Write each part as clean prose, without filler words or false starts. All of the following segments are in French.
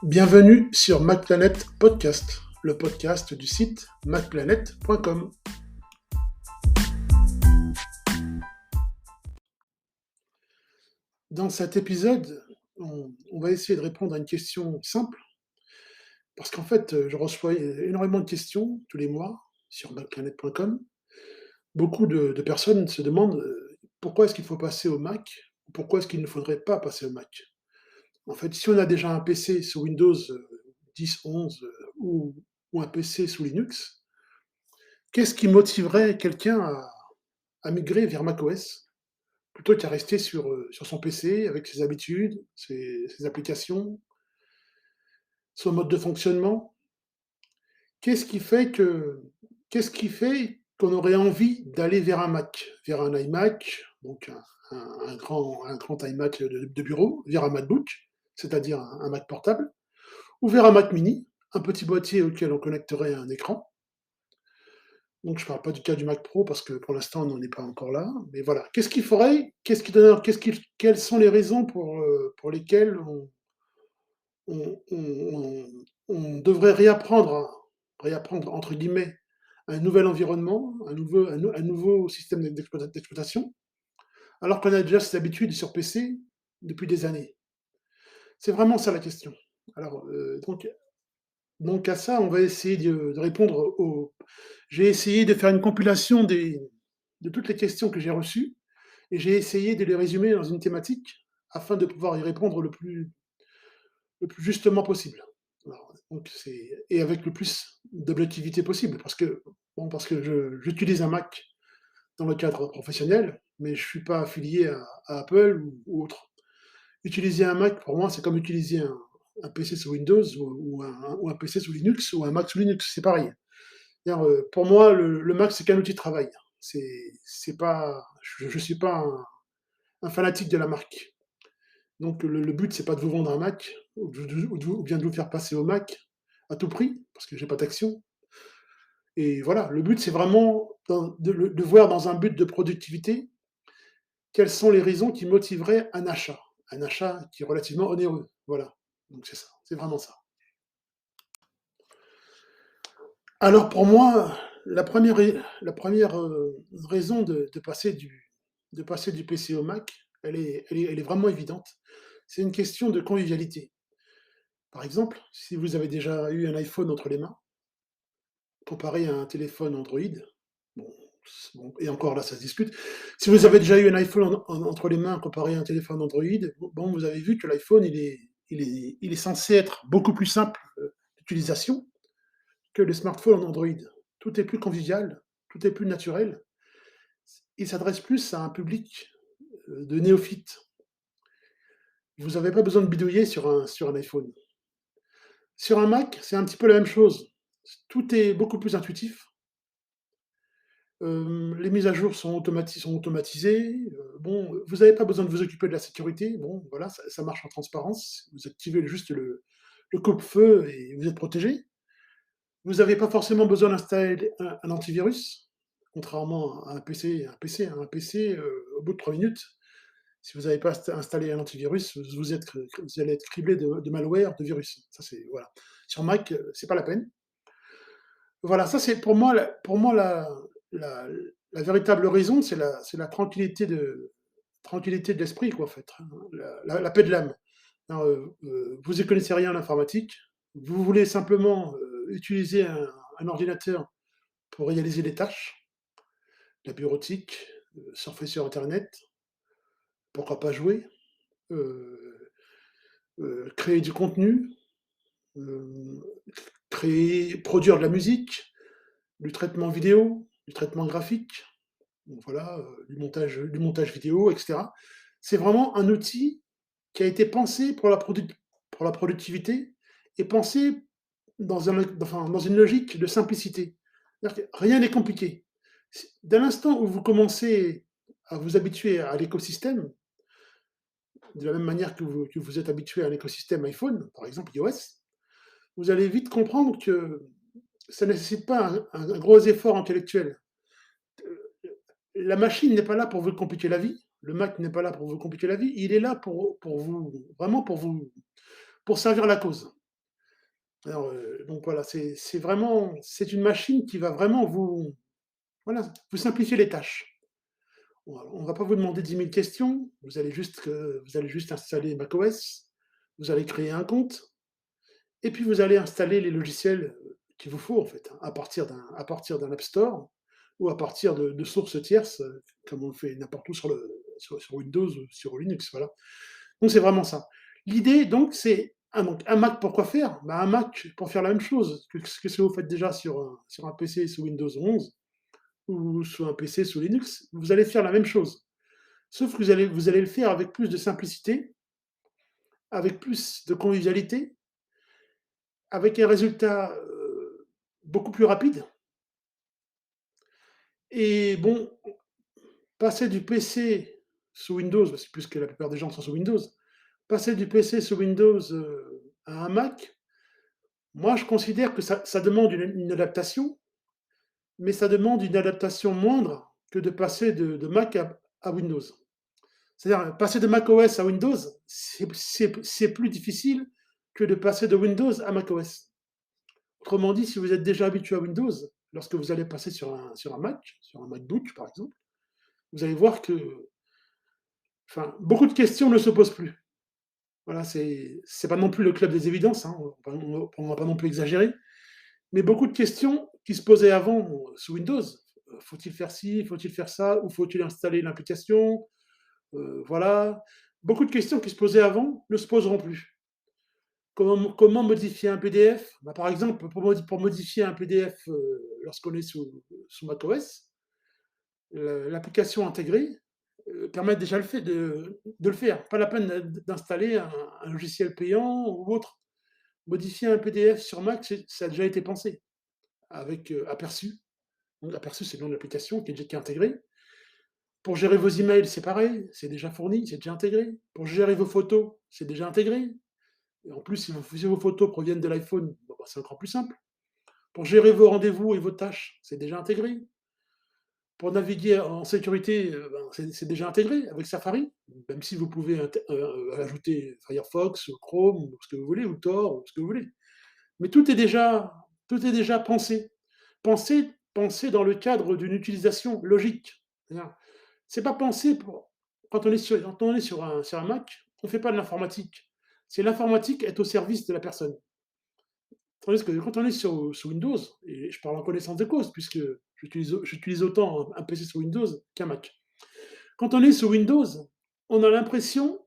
Bienvenue sur MacPlanet Podcast, le podcast du site macplanet.com. Dans cet épisode, on va essayer de répondre à une question simple, parce qu'en fait, je reçois énormément de questions tous les mois sur macplanet.com. Beaucoup de personnes se demandent pourquoi est-ce qu'il faut passer au Mac, ou pourquoi est-ce qu'il ne faudrait pas passer au Mac. En fait, si on a déjà un PC sous Windows 10, 11 ou un PC sous Linux, qu'est-ce qui motiverait quelqu'un à migrer vers macOS plutôt qu'à rester sur son PC avec ses habitudes, ses applications, son mode de fonctionnement? Qu'est-ce qui fait que qu'est-ce qui fait qu'on aurait envie d'aller vers un Mac, vers un iMac, donc un grand iMac de bureau, vers un MacBook, c'est-à-dire un Mac portable, ou vers un Mac mini, un petit boîtier auquel on connecterait un écran. Donc je ne parle pas du cas du Mac Pro parce que pour l'instant on n'en est pas encore là, mais voilà. Qu'est-ce qu'il faudrait? Qu'est-ce qui donne quelles sont les raisons pour lesquelles on devrait «réapprendre» entre guillemets, un nouvel environnement, un nouveau système d'exploitation, alors qu'on a déjà ses habitudes sur PC depuis des années? C'est vraiment ça la question. Alors, donc à ça, on va essayer de répondre aux j'ai essayé de faire une compilation de toutes les questions que j'ai reçues et j'ai essayé de les résumer dans une thématique afin de pouvoir y répondre le plus justement possible. Alors, donc et avec le plus d'objectivité possible parce que j'utilise un Mac dans le cadre professionnel, mais je ne suis pas affilié à Apple ou autre. Utiliser un Mac pour moi, c'est comme utiliser un PC sous Windows ou un PC sous Linux ou un Mac sous Linux, c'est pareil. C'est-à-dire, pour moi, le Mac, c'est qu'un outil de travail. C'est pas je suis pas un fanatique de la marque. Donc le but, c'est pas de vous vendre un Mac ou bien de vous faire passer au Mac à tout prix, parce que j'ai pas d'action. Et voilà, le but, c'est vraiment de voir dans un but de productivité, quelles sont les raisons qui motiveraient un achat. Un achat qui est relativement onéreux. Voilà, donc c'est ça, c'est vraiment ça. Alors pour moi, la première raison de passer du PC au Mac, elle est vraiment évidente. C'est une question de convivialité. Par exemple, si vous avez déjà eu un iPhone entre les mains, comparé à un téléphone Android, bon, bon et encore là, ça se discute. Si vous avez déjà eu un iPhone entre les mains comparé à un téléphone Android, bon, vous avez vu que l'iPhone, il est censé être beaucoup plus simple, d'utilisation que les smartphones Android. Tout est plus convivial, tout est plus naturel. Il s'adresse plus à un public, de néophytes. Vous n'avez pas besoin de bidouiller sur un iPhone. Sur un Mac, c'est un petit peu la même chose. Tout est beaucoup plus intuitif. Les mises à jour sont automatisées. Bon, vous n'avez pas besoin de vous occuper de la sécurité. Bon, voilà, ça marche en transparence. Vous activez juste le coupe-feu et vous êtes protégé. Vous n'avez pas forcément besoin d'installer un antivirus, contrairement à un PC. Au bout de 3 minutes, si vous n'avez pas installé un antivirus, vous allez être criblé de malware, de virus. Ça, c'est voilà. Sur Mac, c'est pas la peine. Voilà, ça, c'est pour moi la la véritable raison, c'est la tranquillité de l'esprit, quoi, en fait, hein, la paix de l'âme. Alors, vous y connaissez rien en informatique, vous voulez simplement, utiliser un ordinateur pour réaliser des tâches, la bureautique, surfer sur internet, pourquoi pas jouer, heu créer du contenu, heu, produire de la musique, du traitement vidéo, du traitement graphique, donc voilà, du montage vidéo et cetera. C'est vraiment un outil qui a été pensé pour la productivité et pensé dans une logique de simplicité. C'est-à-dire que rien n'est compliqué. Dès l'instant où vous commencez à vous habituer à l'écosystème, de la même manière que vous êtes habitué à l'écosystème iPhone, par exemple iOS, vous allez vite comprendre que ça ne nécessite pas un gros effort intellectuel. La machine n'est pas là pour vous compliquer la vie, le Mac n'est pas là pour vous compliquer la vie, il est là pour vous vraiment pour servir la cause. Alors, donc voilà, c'est vraiment c'est une machine qui va vraiment vous voilà, vous simplifier les tâches. On va pas vous demander 10 000 questions, vous allez juste installer macOS, vous allez créer un compte et puis vous allez installer les logiciels, qu'il vous faut en fait, hein, à partir d'un App Store ou à partir de sources tierces, comme on le fait n'importe où sur Windows ou sur Linux, voilà. Donc c'est vraiment ça. L'idée donc c'est un Mac pour quoi faire? Bah, un Mac pour faire la même chose que ce que vous faites déjà sur un PC sous Windows 11 ou sur un PC sous Linux, vous allez faire la même chose. Sauf que vous allez le faire avec plus de simplicité, avec plus de convivialité, avec un résultat, beaucoup plus rapide et bon, passer du PC sous Windows, parce que puisque la plupart des gens sont sous Windows, passer du PC sous Windows, à un Mac, moi je considère que ça demande une adaptation, mais ça demande une adaptation moindre que de passer de Mac à Windows. C'est-à-dire, passer de macOS à Windows, c'est plus difficile que de passer de Windows à macOS. Autrement dit, si vous êtes déjà habitué à Windows, lorsque vous allez passer sur un Mac, sur un MacBook par exemple, vous allez voir que, enfin, beaucoup de questions ne se posent plus. Voilà, c'est pas non plus le club des évidences, hein, on va pas non plus exagérer, mais beaucoup de questions qui se posaient avant sous Windows. Faut-il faire ci, faut-il faire ça, ou faut-il installer l'application? Voilà. Beaucoup de questions qui se posaient avant ne se poseront plus. Comment modifier un PDF? Bah, par exemple, pour modifier un PDF, lorsqu'on est sous macOS, l'application intégrée, permet déjà de le faire. Pas la peine d'installer un logiciel payant ou autre. Modifier un PDF sur Mac, ça a déjà été pensé avec, Aperçu. Donc Aperçu, c'est le nom de l'application qui est intégrée. Pour gérer vos emails, c'est pareil, c'est déjà fourni, c'est déjà intégré. Pour gérer vos photos, c'est déjà intégré. Et en plus, si vos photos proviennent de l'iPhone, bon, bah, c'est encore plus simple. Pour gérer vos rendez-vous et vos tâches, c'est déjà intégré. Pour naviguer en sécurité, ben, c'est déjà intégré avec Safari, même si vous pouvez ajouter Firefox, ou Chrome, ou ce que vous voulez, ou Tor, ou ce que vous voulez. Mais tout est déjà pensé. Pensé dans le cadre d'une utilisation logique. C'est-à-dire, c'est pas pensé pour quand on est sur un Mac, on fait pas de l'informatique. C'est l'informatique est au service de la personne. Tandis que quand on est sur Windows, et je parle en connaissance de cause, puisque j'utilise autant un PC sur Windows qu'un Mac. Quand on est sur Windows, on a l'impression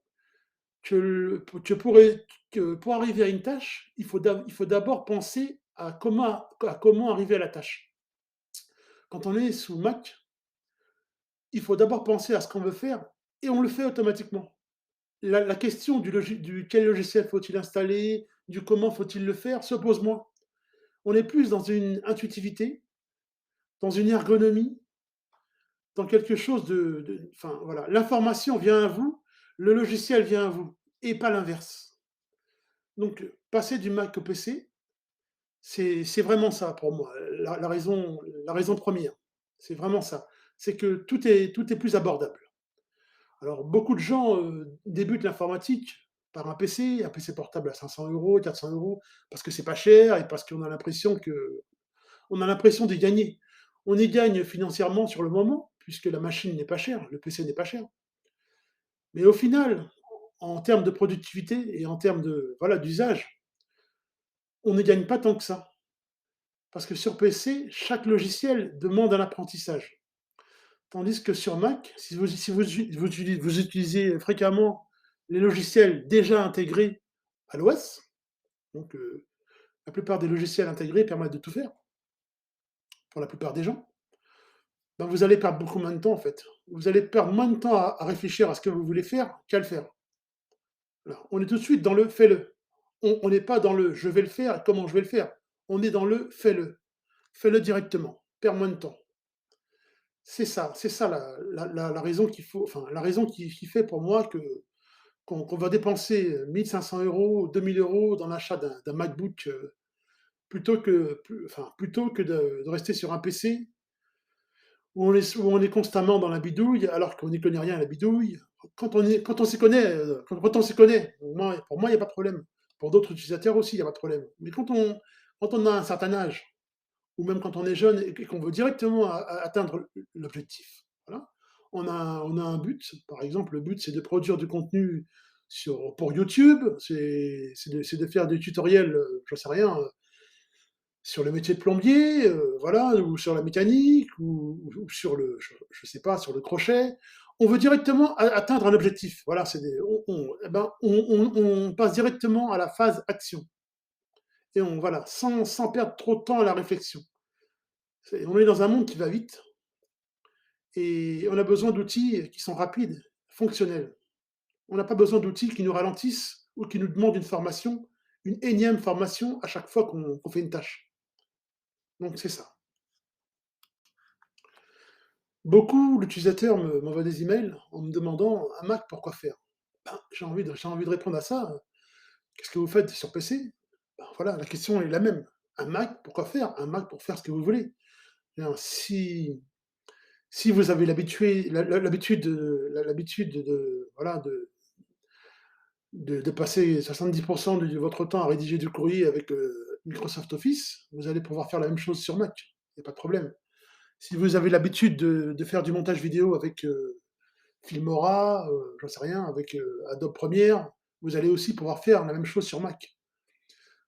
que pour arriver à une tâche, il faut d'abord penser à comment arriver à la tâche. Quand on est sous Mac, il faut d'abord penser à ce qu'on veut faire et on le fait automatiquement. La question du quel logiciel faut-il installer, du comment faut-il le faire, se pose moins. On est plus dans une intuitivité, dans une ergonomie, dans quelque chose enfin voilà, l'information vient à vous, le logiciel vient à vous et pas l'inverse. Donc, passer du Mac au PC, c'est vraiment ça pour moi, la raison première. C'est vraiment ça. C'est que tout est plus abordable. Alors beaucoup de gens, débutent l'informatique par un PC portable à 500 €, 400 €, parce que c'est pas cher et parce qu'on a l'impression d'y gagner. On y gagne financièrement sur le moment, puisque la machine n'est pas chère, le PC n'est pas cher. Mais au final, en termes de productivité et en termes de voilà, d'usage, on ne gagne pas tant que ça. Parce que sur PC, chaque logiciel demande un apprentissage. Tandis que sur Mac, vous utilisez fréquemment les logiciels déjà intégrés à l'OS, donc la plupart des logiciels intégrés permettent de tout faire, pour la plupart des gens, ben vous allez perdre beaucoup moins de temps en fait. Vous allez perdre moins de temps à réfléchir à ce que vous voulez faire qu'à le faire. Voilà. On est tout de suite dans le fais-le. On n'est pas dans le je vais le faire, comment je vais le faire. On est dans le fais-le. Fais-le directement. Perds moins de temps. C'est ça la raison qu'il faut, enfin, la raison qui fait pour moi qu'on va dépenser 1 500 €, 2 000 € dans l'achat d'un MacBook, plutôt que de rester sur un PC où on est constamment dans la bidouille, alors qu'on n'y connaît rien à la bidouille. Quand on s'y connaît, pour moi, il y a pas de problème. Pour d'autres utilisateurs aussi, il y a pas de problème. Mais quand on a un certain âge, ou même quand on est jeune et qu'on veut directement atteindre l'objectif, voilà, on a un but. Par exemple, le but, c'est de produire du contenu pour YouTube, c'est de faire des tutoriels, j'en sais rien, sur le métier de plombier, voilà, ou sur la mécanique, ou sur je sais pas, sur le crochet. On veut directement atteindre un objectif. Voilà, eh ben, on passe directement à la phase action. Et voilà, sans perdre trop de temps à la réflexion. On est dans un monde qui va vite et on a besoin d'outils qui sont rapides, fonctionnels. On n'a pas besoin d'outils qui nous ralentissent ou qui nous demandent une formation, une énième formation à chaque fois qu'on fait une tâche. Donc c'est ça. Beaucoup d'utilisateurs m'envoient des emails en me demandant: «Un Mac, pourquoi faire?» Ben, j'ai envie de répondre à ça, «Qu'est-ce que vous faites sur PC?» Ben, voilà, la question est la même. Un Mac, pourquoi faire? Un Mac pour faire ce que vous voulez. Bien, si vous avez l'habitude voilà, de passer 70 de votre temps à rédiger du courrier avec, Microsoft Office, vous allez pouvoir faire la même chose sur Mac, il y a pas de problème. Si vous avez l'habitude de faire du montage vidéo avec, Filmora, j'en sais rien, avec, Adobe Premiere, vous allez aussi pouvoir faire la même chose sur Mac.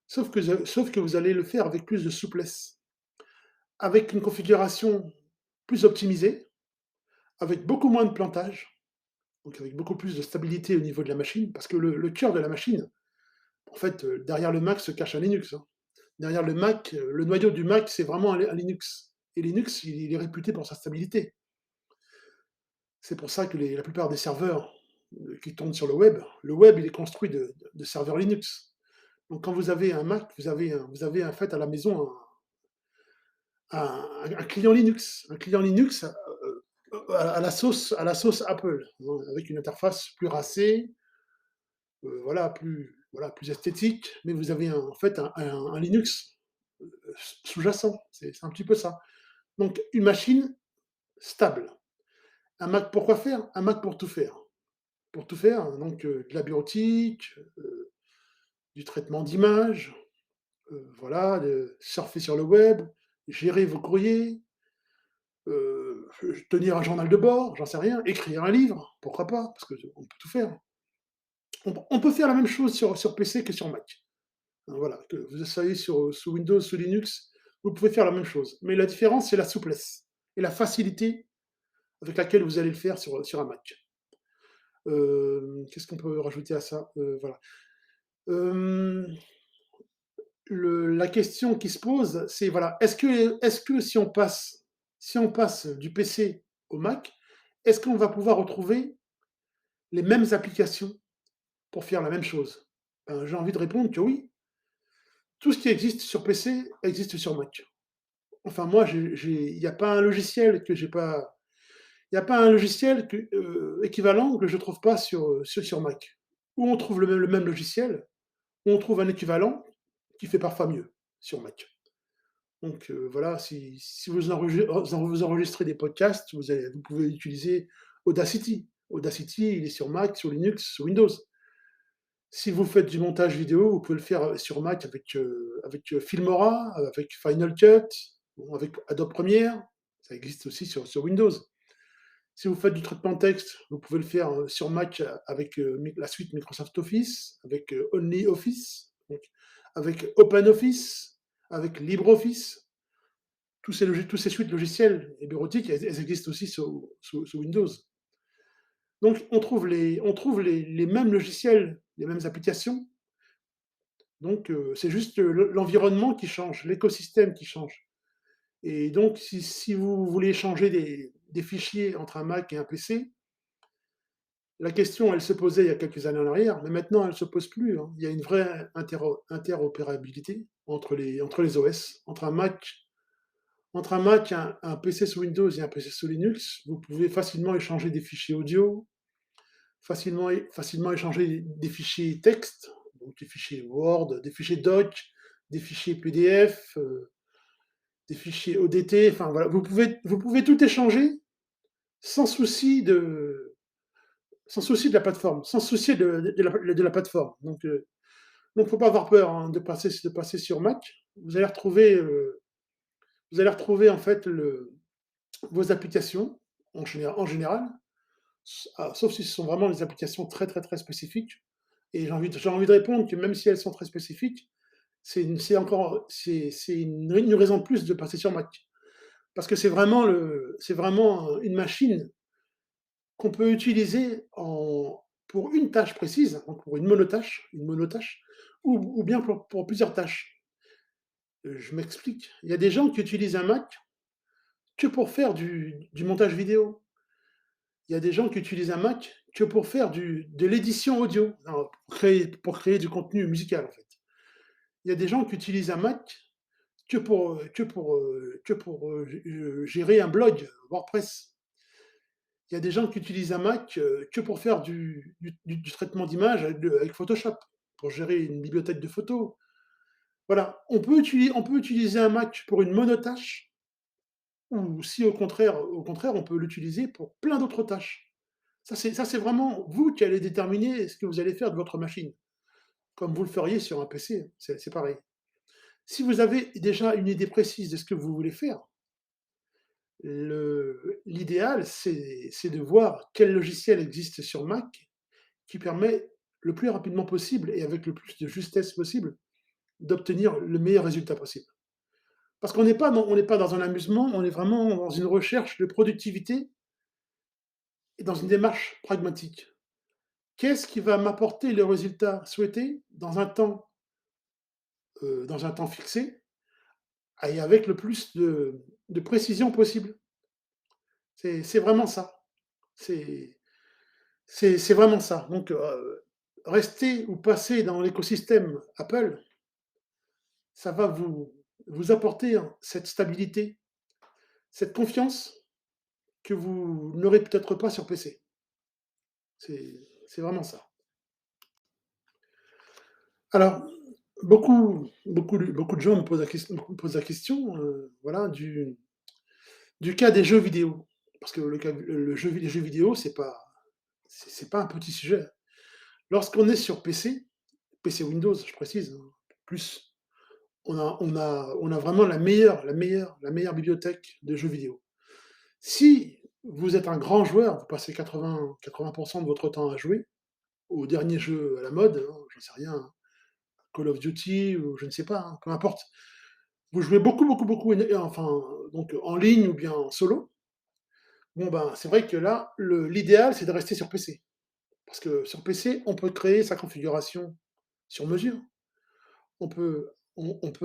Sauf que vous allez le faire avec plus de souplesse, avec une configuration plus optimisée, avec beaucoup moins de plantage, donc avec beaucoup plus de stabilité au niveau de la machine, parce que le cœur de la machine, en fait, derrière le Mac se cache un Linux, hein. Derrière le Mac, le noyau du Mac, c'est vraiment un Linux, et Linux, il est réputé pour sa stabilité. C'est pour ça que la plupart des serveurs, qui tournent sur le web, il est construit de serveurs Linux. Donc quand vous avez un Mac, vous avez en fait à la maison un client Linux. Un client Linux, à la sauce Apple, hein, avec une interface plus racée, voilà, plus esthétique, mais vous avez en fait un Linux, sous-jacent. C'est un petit peu ça. Donc une machine stable. Un Mac pour quoi faire? Un Mac pour tout faire. Pour tout faire, donc de la bureautique, du traitement d'images, voilà, de surfer sur le web, gérer vos courriers, tenir un journal de bord, j'en sais rien, écrire un livre, pourquoi pas? Parce qu'on peut tout faire. On peut faire la même chose sur PC que sur Mac. Voilà, que vous soyez sous Windows, sous Linux, vous pouvez faire la même chose. Mais la différence, c'est la souplesse et la facilité avec laquelle vous allez le faire sur un Mac. Qu'est-ce qu'on peut rajouter à ça? Voilà. Hem, la question qui se pose, c'est voilà, est-ce que si on passe du PC au Mac, est-ce qu'on va pouvoir retrouver les mêmes applications pour faire la même chose? Ben, j'ai envie de répondre que oui. Tout ce qui existe sur PC existe sur Mac. Enfin moi, il n'y a pas un logiciel que j'ai pas il y a pas un logiciel équivalent que je ne trouve pas sur Mac. Où on trouve le même logiciel, où on trouve un équivalent qui fait parfois mieux sur Mac. Donc voilà, si vous enregistrez des podcasts, vous pouvez utiliser Audacity. Audacity, il est sur Mac, sur Linux, sur Windows. Si vous faites du montage vidéo, vous pouvez le faire, sur Mac avec Filmora, avec Final Cut, bon, avec Adobe Premiere, ça existe aussi sur Windows. Si vous faites du traitement de texte, vous pouvez le faire, sur Mac avec, la suite Microsoft Office, avec, OnlyOffice, donc avec OpenOffice, avec LibreOffice. Tous ces suites logicielles et bureautiques, elles existent aussi sous Windows. Donc on trouve les mêmes logiciels, les mêmes applications, donc c'est juste l'environnement qui change, l'écosystème qui change. Et donc si vous voulez changer des fichiers entre un Mac et un PC, la question, elle se posait il y a quelques années en arrière, mais maintenant elle ne se pose plus, hein. Il y a une vraie interopérabilité entre les OS, entre un Mac, un PC sous Windows et un PC sous Linux. Vous pouvez facilement échanger des fichiers audio, facilement échanger des fichiers texte, donc des fichiers Word, des fichiers Doc, des fichiers PDF, des fichiers ODT, enfin voilà, vous pouvez tout échanger sans souci de sans souci de la plateforme, sans souci de la plateforme. Donc Donc faut pas avoir peur, hein, de passer sur Mac. Vous allez retrouver, vous allez retrouver en fait vos applications en général, sauf si ce sont vraiment des applications très, très, très spécifiques. Et j'ai envie de répondre que même si elles sont très spécifiques, c'est une raison de plus de passer sur Mac. Parce que c'est vraiment une machine qu'on peut utiliser pour une tâche précise, donc pour une monotâche, ou bien pour plusieurs tâches. Je m'explique. Il y a des gens qui utilisent un Mac que pour faire du montage vidéo. Il y a des gens qui utilisent un Mac que pour faire de l'édition audio, non, pour créer du contenu musical, en fait. Il y a des gens qui utilisent un Mac que pour gérer un blog WordPress. Il y a des gens qui utilisent un Mac, que pour faire du traitement d'image avec Photoshop, pour gérer une bibliothèque de photos. Voilà, on peut utiliser un Mac pour une monotâche, ou si au contraire, on peut l'utiliser pour plein d'autres tâches. Ça c'est vraiment vous qui allez déterminer ce que vous allez faire de votre machine, comme vous le feriez sur un PC, c'est pareil. Si vous avez déjà une idée précise de ce que vous voulez faire, l'idéal, c'est de voir quel logiciel existe sur Mac qui permet le plus rapidement possible et avec le plus de justesse possible d'obtenir le meilleur résultat possible. Parce qu'on n'est pas dans un amusement, on est vraiment dans une recherche de productivité et dans une démarche pragmatique. Qu'est-ce qui va m'apporter le résultat souhaité dans un temps fixé et avec le plus de précision possible? C'est vraiment ça. C'est c'est vraiment ça. Donc, rester ou passer dans l'écosystème Apple, ça va vous apporter, hein, cette stabilité, cette confiance que vous n'aurez peut-être pas sur PC. C'est vraiment ça. Alors, beaucoup de gens me posent la question, voilà, du cas des jeux vidéo. Parce que les jeux vidéo, c'est pas un petit sujet. Lorsqu'on est sur PC Windows, je précise, hein, plus, on a vraiment la meilleure bibliothèque de jeux vidéo. Si vous êtes un grand joueur, vous passez 80 de votre temps à jouer aux derniers jeux à la mode, hein, j'en sais rien, hein, Call of Duty ou je ne sais pas, hein, peu importe. Vous jouez beaucoup, beaucoup, beaucoup, enfin, donc en ligne ou bien en solo. Bon, ben, c'est vrai que là, l'idéal, c'est de rester sur PC. Parce que sur PC, on peut créer sa configuration sur mesure. On peut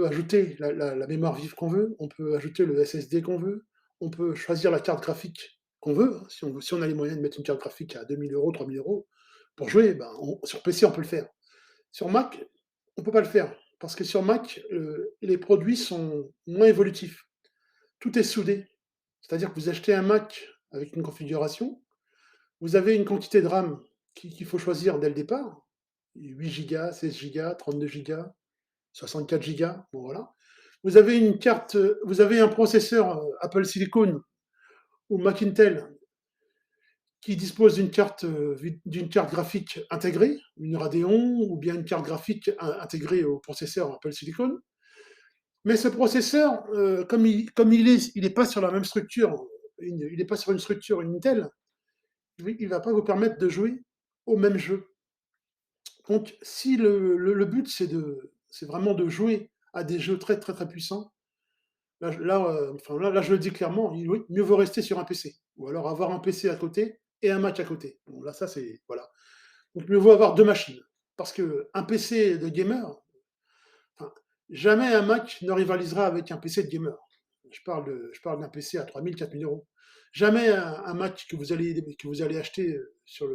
ajouter la mémoire vive qu'on veut, on peut ajouter le SSD qu'on veut, on peut choisir la carte graphique qu'on veut, hein. Si on a les moyens de mettre une carte graphique à 2 000 €, 3 000 € pour jouer, ben, sur PC, on peut le faire. Sur Mac, on ne peut pas le faire parce que sur Mac, les produits sont moins évolutifs. Tout est soudé. C'est-à-dire que vous achetez un Mac avec une configuration, vous avez une quantité de RAM qu'il faut choisir dès le départ, 8 gigas, 16 gigas, 32 gigas, 64 gigas, bon voilà. Vous avez un processeur, Apple Silicon ou Mac Intel qui dispose d'une carte graphique intégrée, une Radeon ou bien une carte graphique intégrée au processeur Apple Silicon. Mais ce processeur, comme il est pas sur la même structure, il est pas sur une structure Intel, il va pas vous permettre de jouer au même jeu. Donc si le but c'est vraiment de jouer à des jeux très, très, très puissants, là, je le dis clairement, oui, mieux vaut rester sur un PC ou alors avoir un PC à côté et un Mac à côté. Bon là, ça c'est voilà. Donc mieux vaut avoir 2 machines parce qu'un PC de gamer, enfin, jamais un Mac ne rivalisera avec un PC de gamer. Je parle d'un PC à 3 000, 4 000 €. Jamais un Mac que vous allez acheter, sur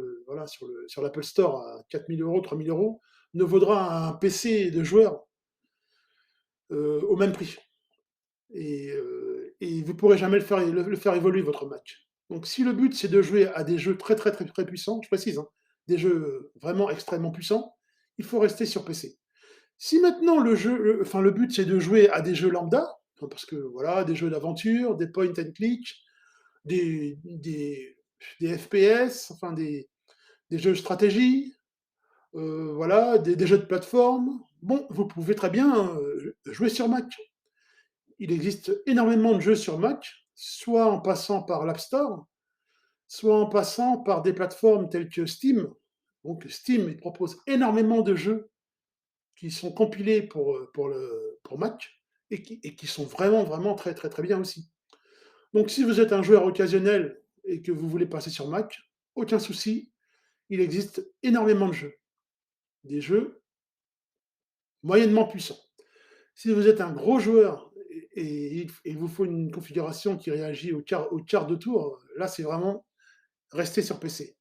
l'Apple Store à 4 000 €, 3 000 € ne vaudra un PC de joueur, au même prix. Et vous ne pourrez jamais le faire évoluer, votre Mac. Donc si le but, c'est de jouer à des jeux très, très, très, très puissants, je précise, hein, des jeux vraiment extrêmement puissants, il faut rester sur PC. Si maintenant le but, c'est de jouer à des jeux lambda, enfin, parce que voilà, des jeux d'aventure, des point and click, des FPS, enfin des jeux de stratégie, voilà, des jeux de plateforme. Bon, vous pouvez très bien, jouer sur Mac. Il existe énormément de jeux sur Mac, soit en passant par l'App Store, soit en passant par des plateformes telles que Steam. Donc Steam, il propose énormément de jeux qui sont compilés pour Mac et qui sont vraiment, vraiment très, très, très bien aussi. Donc si vous êtes un joueur occasionnel et que vous voulez passer sur Mac, aucun souci, il existe énormément de jeux. Des jeux moyennement puissants. Si vous êtes un gros joueur et il vous faut une configuration qui réagit au quart de tour, là, c'est vraiment rester sur PC.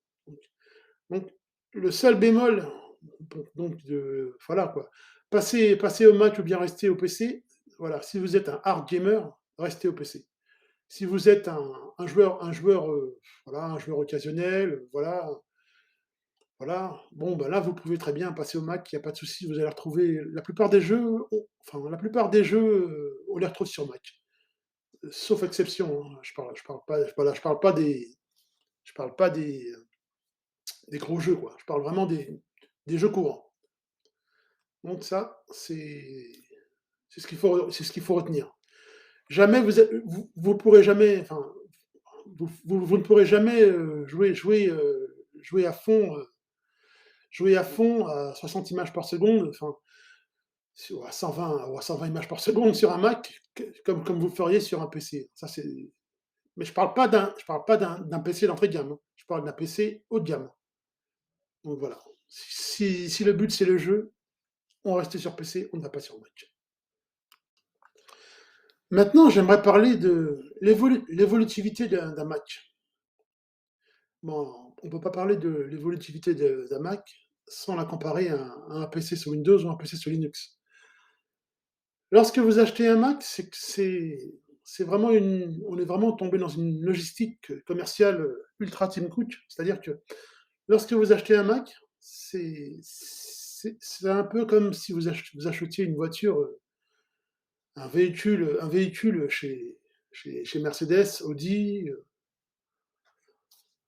Donc donc le seul bémol, donc voilà quoi, passer au Mac ou bien rester au PC, voilà, si vous êtes un hard gamer, restez au PC. Si vous êtes un joueur, voilà, un joueur occasionnel, voilà, bon, bah, là, vous pouvez très bien passer au Mac, il y a pas de souci, vous allez retrouver la plupart des jeux, la plupart des jeux, on les retrouve sur Mac. Sauf exception, hein, je parle pas des gros jeux, quoi. Je parle vraiment des jeux courants. Donc ça, c'est ce qu'il faut retenir. Jamais vous pourrez jamais, enfin, vous ne pourrez jamais, jouer à fond à 60 images par seconde, enfin, ou à 120 images par seconde sur un Mac, comme vous le feriez sur un PC. Ça, c'est mais je parle pas d'un PC d'entrée de gamme, hein. Je parle d'un PC haut de gamme. Donc voilà. Si le but c'est le jeu, on reste sur PC, on ne va pas sur Mac. Maintenant, j'aimerais parler de l'évolutivité d'un Mac. Bon, on ne peut pas parler de l'évolutivité d'un Mac sans la comparer à un PC sur Windows ou un PC sur Linux. Lorsque vous achetez un Mac, c'est que c'est vraiment on est vraiment tombé dans une logistique commerciale ultra Tim Cook. C'est-à-dire que lorsque vous achetez un Mac, c'est un peu comme si vous achetiez une voiture, un véhicule chez Mercedes, Audi,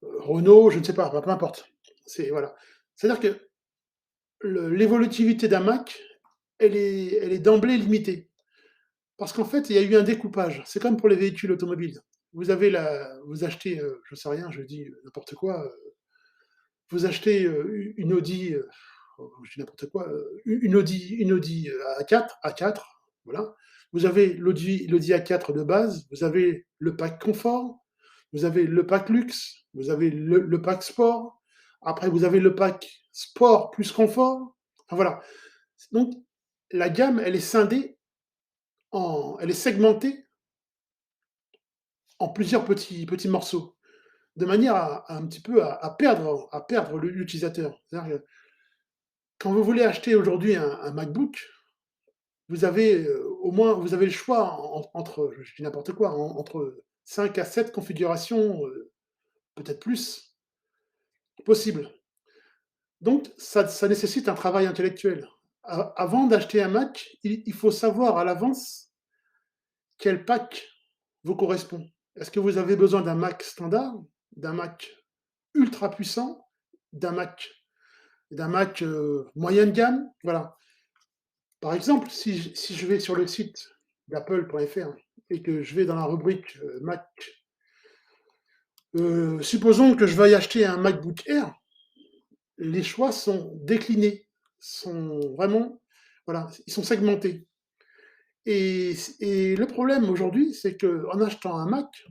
Renault, je ne sais pas, peu importe. Voilà. C'est-à-dire que l'évolutivité d'un Mac, elle est d'emblée limitée. Parce qu'en fait, il y a eu un découpage. C'est comme pour les véhicules automobiles. Vous achetez, je sais rien, je dis n'importe quoi, vous achetez une Audi, je dis n'importe quoi, une Audi A4, voilà. Vous avez l'Audi A4 de base, vous avez le pack confort, vous avez le pack luxe, vous avez le pack sport, après vous avez le pack sport plus confort. Enfin, voilà. Donc, la gamme, elle est scindée, elle est segmentée en plusieurs petits morceaux, de manière à un petit peu à perdre l'utilisateur. C'est-à-dire que quand vous voulez acheter aujourd'hui un MacBook, vous avez le choix entre, je dis n'importe quoi, entre 5 à 7 configurations, peut-être plus, possibles. Donc ça nécessite un travail intellectuel. Avant d'acheter un Mac, il faut savoir à l'avance quel pack vous correspond. Est-ce que vous avez besoin d'un Mac standard, d'un Mac ultra puissant, d'un Mac moyenne gamme? Voilà. Par exemple, si je vais sur le site d'apple.fr et que je vais dans la rubrique, Mac, supposons que je veuille acheter un MacBook Air, les choix sont déclinés, sont vraiment, voilà, ils sont segmentés. Et le problème aujourd'hui, c'est qu'en achetant un Mac,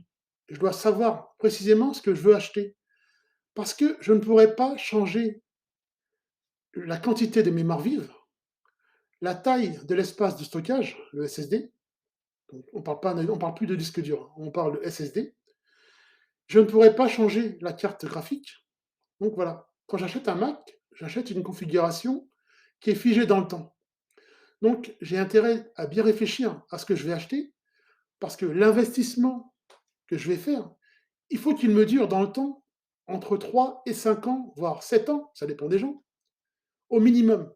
je dois savoir précisément ce que je veux acheter. Parce que je ne pourrais pas changer la quantité de mémoire vive, la taille de l'espace de stockage, le SSD. Donc on parle plus de disque dur, hein, on parle de SSD. Je ne pourrais pas changer la carte graphique. Donc voilà, quand j'achète un Mac, j'achète une configuration qui est figée dans le temps. Donc j'ai intérêt à bien réfléchir à ce que je vais acheter, parce que l'investissement que je vais faire, il faut qu'il me dure dans le temps entre 3 et 5 ans, voire 7 ans, ça dépend des gens, au minimum.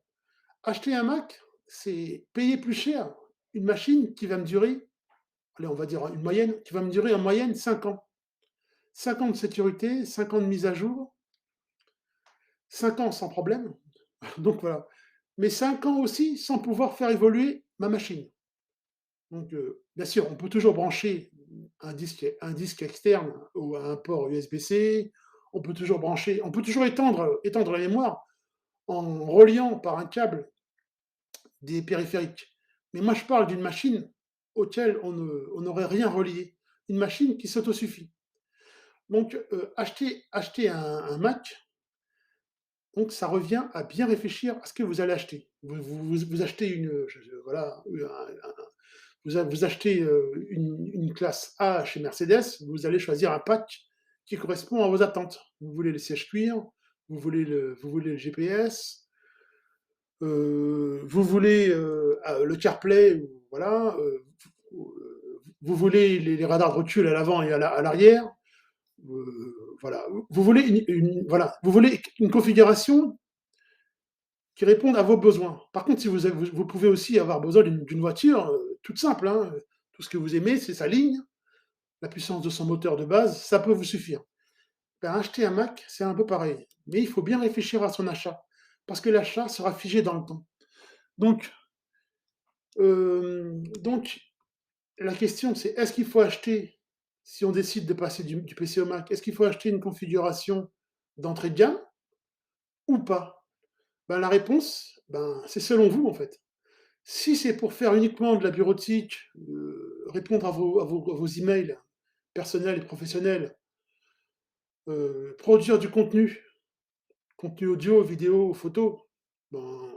Acheter un Mac, c'est payer plus cher une machine qui va me durer, allez, on va dire une moyenne, qui va me durer en moyenne 5 ans. 5 ans de sécurité, 5 ans de mise à jour, 5 ans sans problème. Donc voilà. Mais 5 ans aussi sans pouvoir faire évoluer ma machine. Donc, bien sûr, on peut toujours brancher un disque externe ou un port USB-C. On peut toujours étendre la mémoire en reliant par un câble des périphériques. Mais moi, je parle d'une machine auquel on n'aurait rien relié. Une machine qui s'autosuffit. Donc, acheter un Mac, donc ça revient à bien réfléchir à ce que vous allez acheter. Vous achetez voilà, vous achetez, une classe A chez Mercedes, vous allez choisir un pack qui correspond à vos attentes. Vous voulez les sièges cuir, vous voulez le GPS, vous voulez, le CarPlay, voilà, vous voulez les radars de recul à l'avant et à l'arrière, voilà. Vous voulez voilà, vous voulez une configuration qui réponde à vos besoins. Par contre, si vous pouvez aussi avoir besoin d'une voiture, toute simple, hein, tout ce que vous aimez, c'est sa ligne, la puissance de son moteur de base, ça peut vous suffire. Ben, acheter un Mac, c'est un peu pareil, mais il faut bien réfléchir à son achat, parce que l'achat sera figé dans le temps. Donc, donc la question c'est: est-ce qu'il faut acheter, si on décide de passer du PC au Mac, est-ce qu'il faut acheter une configuration d'entrée de gamme ou pas? Ben, la réponse, ben, c'est selon vous, en fait. Si c'est pour faire uniquement de la bureautique, répondre à vos emails personnels et professionnels, produire du contenu audio, vidéo, photo, ben,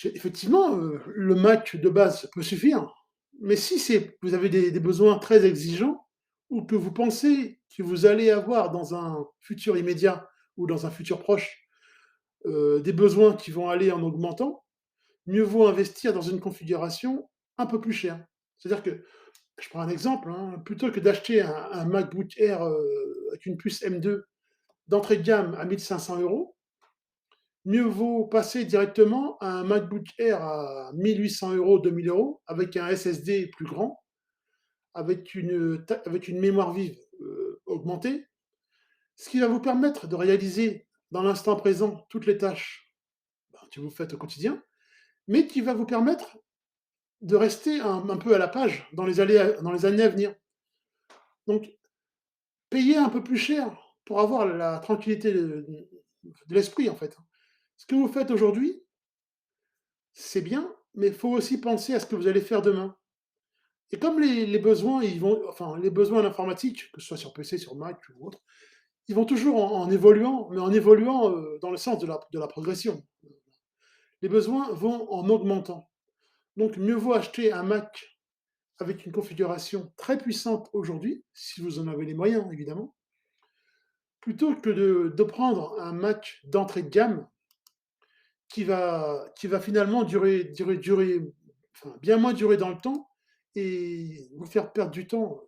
effectivement, le Mac de base peut suffire. Mais si vous avez des besoins très exigeants ou que vous pensez que vous allez avoir dans un futur immédiat ou dans un futur proche, des besoins qui vont aller en augmentant, mieux vaut investir dans une configuration un peu plus chère. C'est-à-dire que, je prends un exemple, hein, plutôt que d'acheter un MacBook Air, avec une puce M2 d'entrée de gamme à 1 500 €, mieux vaut passer directement à un MacBook Air à 1 800 €, 2 000 € avec un SSD plus grand, avec une mémoire vive, augmentée, ce qui va vous permettre de réaliser dans l'instant présent toutes les tâches, ben, que vous faites au quotidien, mais qui va vous permettre de rester un peu à la page dans les années à venir. Donc, payer un peu plus cher pour avoir la tranquillité de l'esprit, en fait. Ce que vous faites aujourd'hui, c'est bien, mais il faut aussi penser à ce que vous allez faire demain. Et comme les besoins, les besoins en informatique, que ce soit sur PC, sur Mac ou autre, ils vont toujours en évoluant, mais en évoluant, dans le sens de la progression. Les besoins vont en augmentant. Donc mieux vaut acheter un Mac avec une configuration très puissante aujourd'hui, si vous en avez les moyens évidemment, plutôt que de prendre un Mac d'entrée de gamme qui va finalement enfin, bien moins durer dans le temps et vous faire perdre du temps,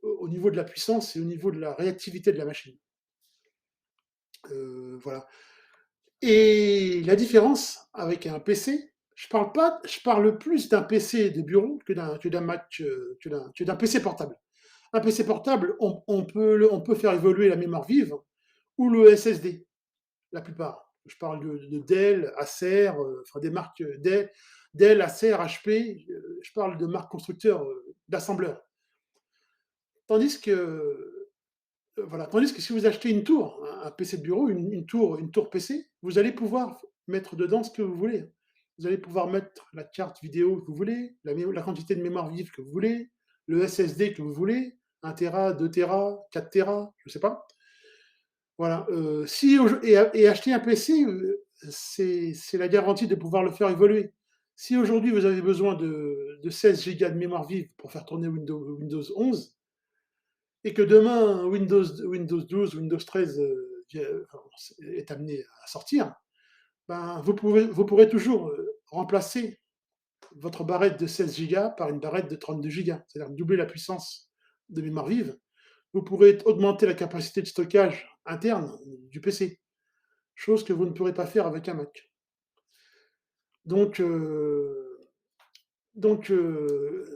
au niveau de la puissance et au niveau de la réactivité de la machine. Voilà. Et la différence avec un PC, je parle plus d'un PC de bureau que d'un Mac, que d'un PC portable. Un PC portable, on peut faire évoluer la mémoire vive ou le SSD, la plupart. Je parle de Dell, Acer, enfin des marques, Dell, Acer, HP, je parle de marques constructeurs, d'assembleurs. Tandis que, voilà, tandis que si vous achetez une tour, un PC de bureau, une tour PC, vous allez pouvoir mettre dedans ce que vous voulez. Vous allez pouvoir mettre la carte vidéo que vous voulez, la quantité de mémoire vive que vous voulez, le SSD que vous voulez, 1 téra, 2 téra, 4 téra, je ne sais pas. Voilà, si aujo et acheter un PC, c'est la garantie de pouvoir le faire évoluer. Si aujourd'hui vous avez besoin de 16 gigas de mémoire vive pour faire tourner Windows 11 et que demain Windows 12, Windows 13, enfin, est amené à sortir, ben, vous pourrez toujours, remplacer votre barrette de 16 gigas par une barrette de 32 gigas, c'est-à-dire doubler la puissance de mémoire vive. Vous pourrez augmenter la capacité de stockage interne du PC, chose que vous ne pourrez pas faire avec un Mac. Donc,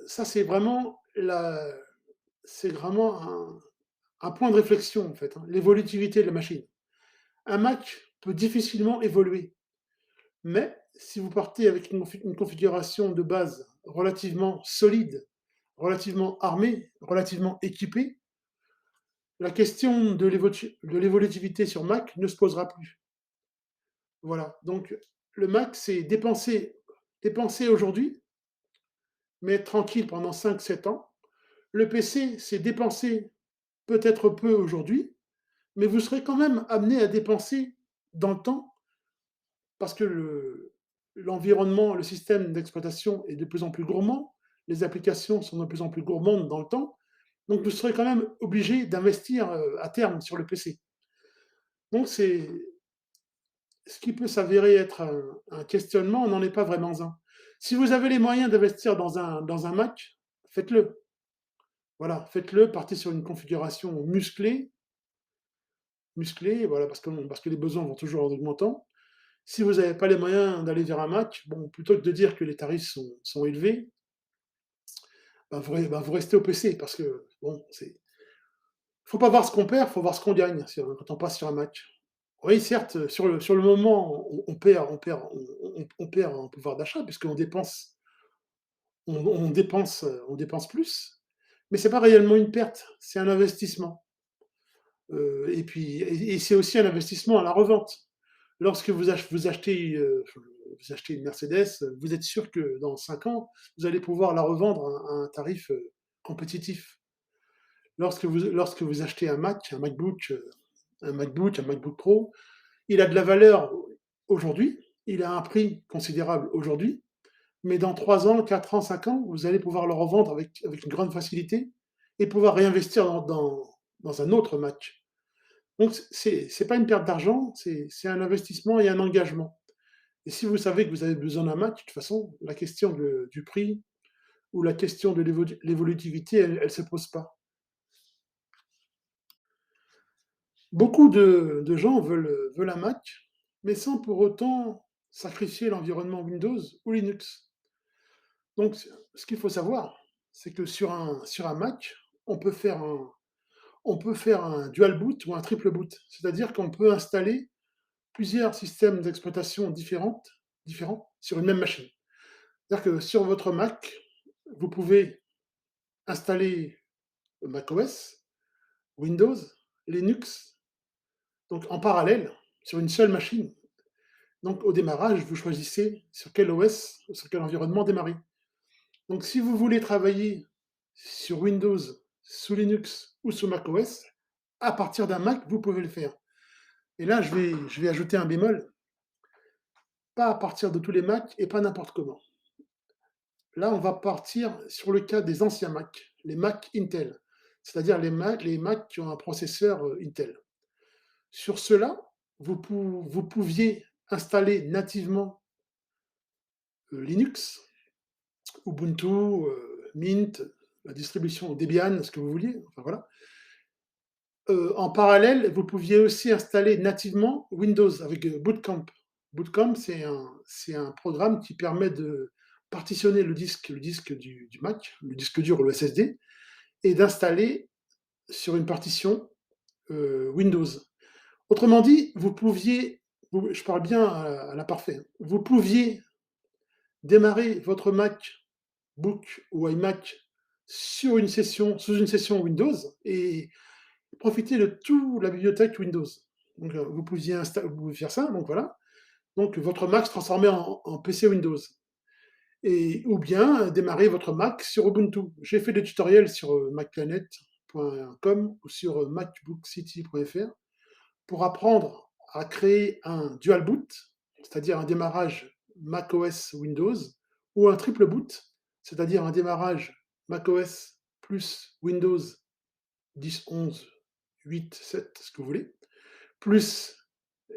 ça c'est vraiment un point de réflexion en fait, hein, l'évolutivité de la machine. Un Mac peut difficilement évoluer. Mais si vous partez avec une configuration de base relativement solide, relativement armée, relativement équipée, la question de l'évolutivité sur Mac ne se posera plus. Voilà, donc le Mac, c'est dépenser aujourd'hui, mais être tranquille pendant 5, 7 ans. Le PC, c'est dépenser peut-être peu aujourd'hui, mais vous serez quand même amené à dépenser dans le temps parce que l'environnement, le système d'exploitation est de plus en plus gourmand, les applications sont de plus en plus gourmandes dans le temps, donc vous serez quand même obligé d'investir à terme sur le PC. Donc c'est ce qui peut s'avérer être un questionnement n'en est pas vraiment un. Si vous avez les moyens d'investir dans un Mac, faites-le. Voilà, faites-le, partez sur une configuration musclée, voilà, parce que les besoins vont toujours en augmentant. Si vous n'avez pas les moyens d'aller vers un Mac, bon, plutôt que de dire que les tarifs sont élevés, ben, vous restez au PC parce que, bon, c'est faut pas voir ce qu'on perd, faut voir ce qu'on gagne quand on passe sur un Mac. Oui, certes, sur le moment, on perd en pouvoir d'achat puisqu'on dépense on dépense plus, mais c'est pas réellement une perte, c'est un investissement. Et puis c'est aussi un investissement à la revente. Lorsque vous achetez une Mercedes, vous êtes sûr que dans 5 ans, vous allez pouvoir la revendre à un tarif, compétitif. Lorsque vous achetez un MacBook Pro, il a de la valeur aujourd'hui, il a un prix considérable aujourd'hui, mais dans 3 ans, 4 ans, 5 ans, vous allez pouvoir le revendre avec une grande facilité et pouvoir réinvestir dans un autre Mac. Donc c'est pas une perte d'argent, c'est un investissement et un engagement. Et si vous savez que vous avez besoin d'un Mac, de toute façon, la question du prix ou la question de l'évolutivité, elle se pose pas. Beaucoup de gens veulent un Mac, mais sans pour autant sacrifier l'environnement Windows ou Linux. Donc ce qu'il faut savoir, c'est que sur un Mac, on peut faire un dual boot ou un triple boot. C'est-à-dire qu'on peut installer plusieurs systèmes d'exploitation différents sur une même machine. C'est-à-dire que sur votre Mac, vous pouvez installer macOS, Windows, Linux, donc en parallèle, sur une seule machine. Donc au démarrage, vous choisissez sur quel OS, sur quel environnement démarrer. Donc si vous voulez travailler sur Windows, sous Linux ou sous macOS, à partir d'un Mac, vous pouvez le faire. Et là, je vais ajouter un bémol, pas à partir de tous les Macs et pas n'importe comment. Là, on va partir sur le cas des anciens Mac, les Mac Intel, c'est-à-dire les Mac qui ont un processeur Intel. Sur ceux-là, vous pouviez installer nativement Linux, Ubuntu, Mint, la distribution Debian, ce que vous vouliez, enfin voilà. En parallèle, vous pouviez aussi installer nativement Windows avec Boot Camp. Boot Camp, c'est un programme qui permet de partitionner le disque du Mac, le disque dur ou le SSD, et d'installer sur une partition Windows. Autrement dit, je parle bien à l'imparfait, vous pouviez démarrer votre MacBook ou iMac sous une session Windows et profiter de toute la bibliothèque Windows. Donc, vous pouvez faire ça, donc voilà. Donc, votre Mac se transformait en PC Windows. Ou bien démarrer votre Mac sur Ubuntu. J'ai fait des tutoriels sur macplanet.com ou sur macbookcity.fr pour apprendre à créer un dual boot, c'est-à-dire un démarrage macOS Windows, ou un triple boot, c'est-à-dire un démarrage macOS plus Windows 10, 11, 8, 7, ce que vous voulez, plus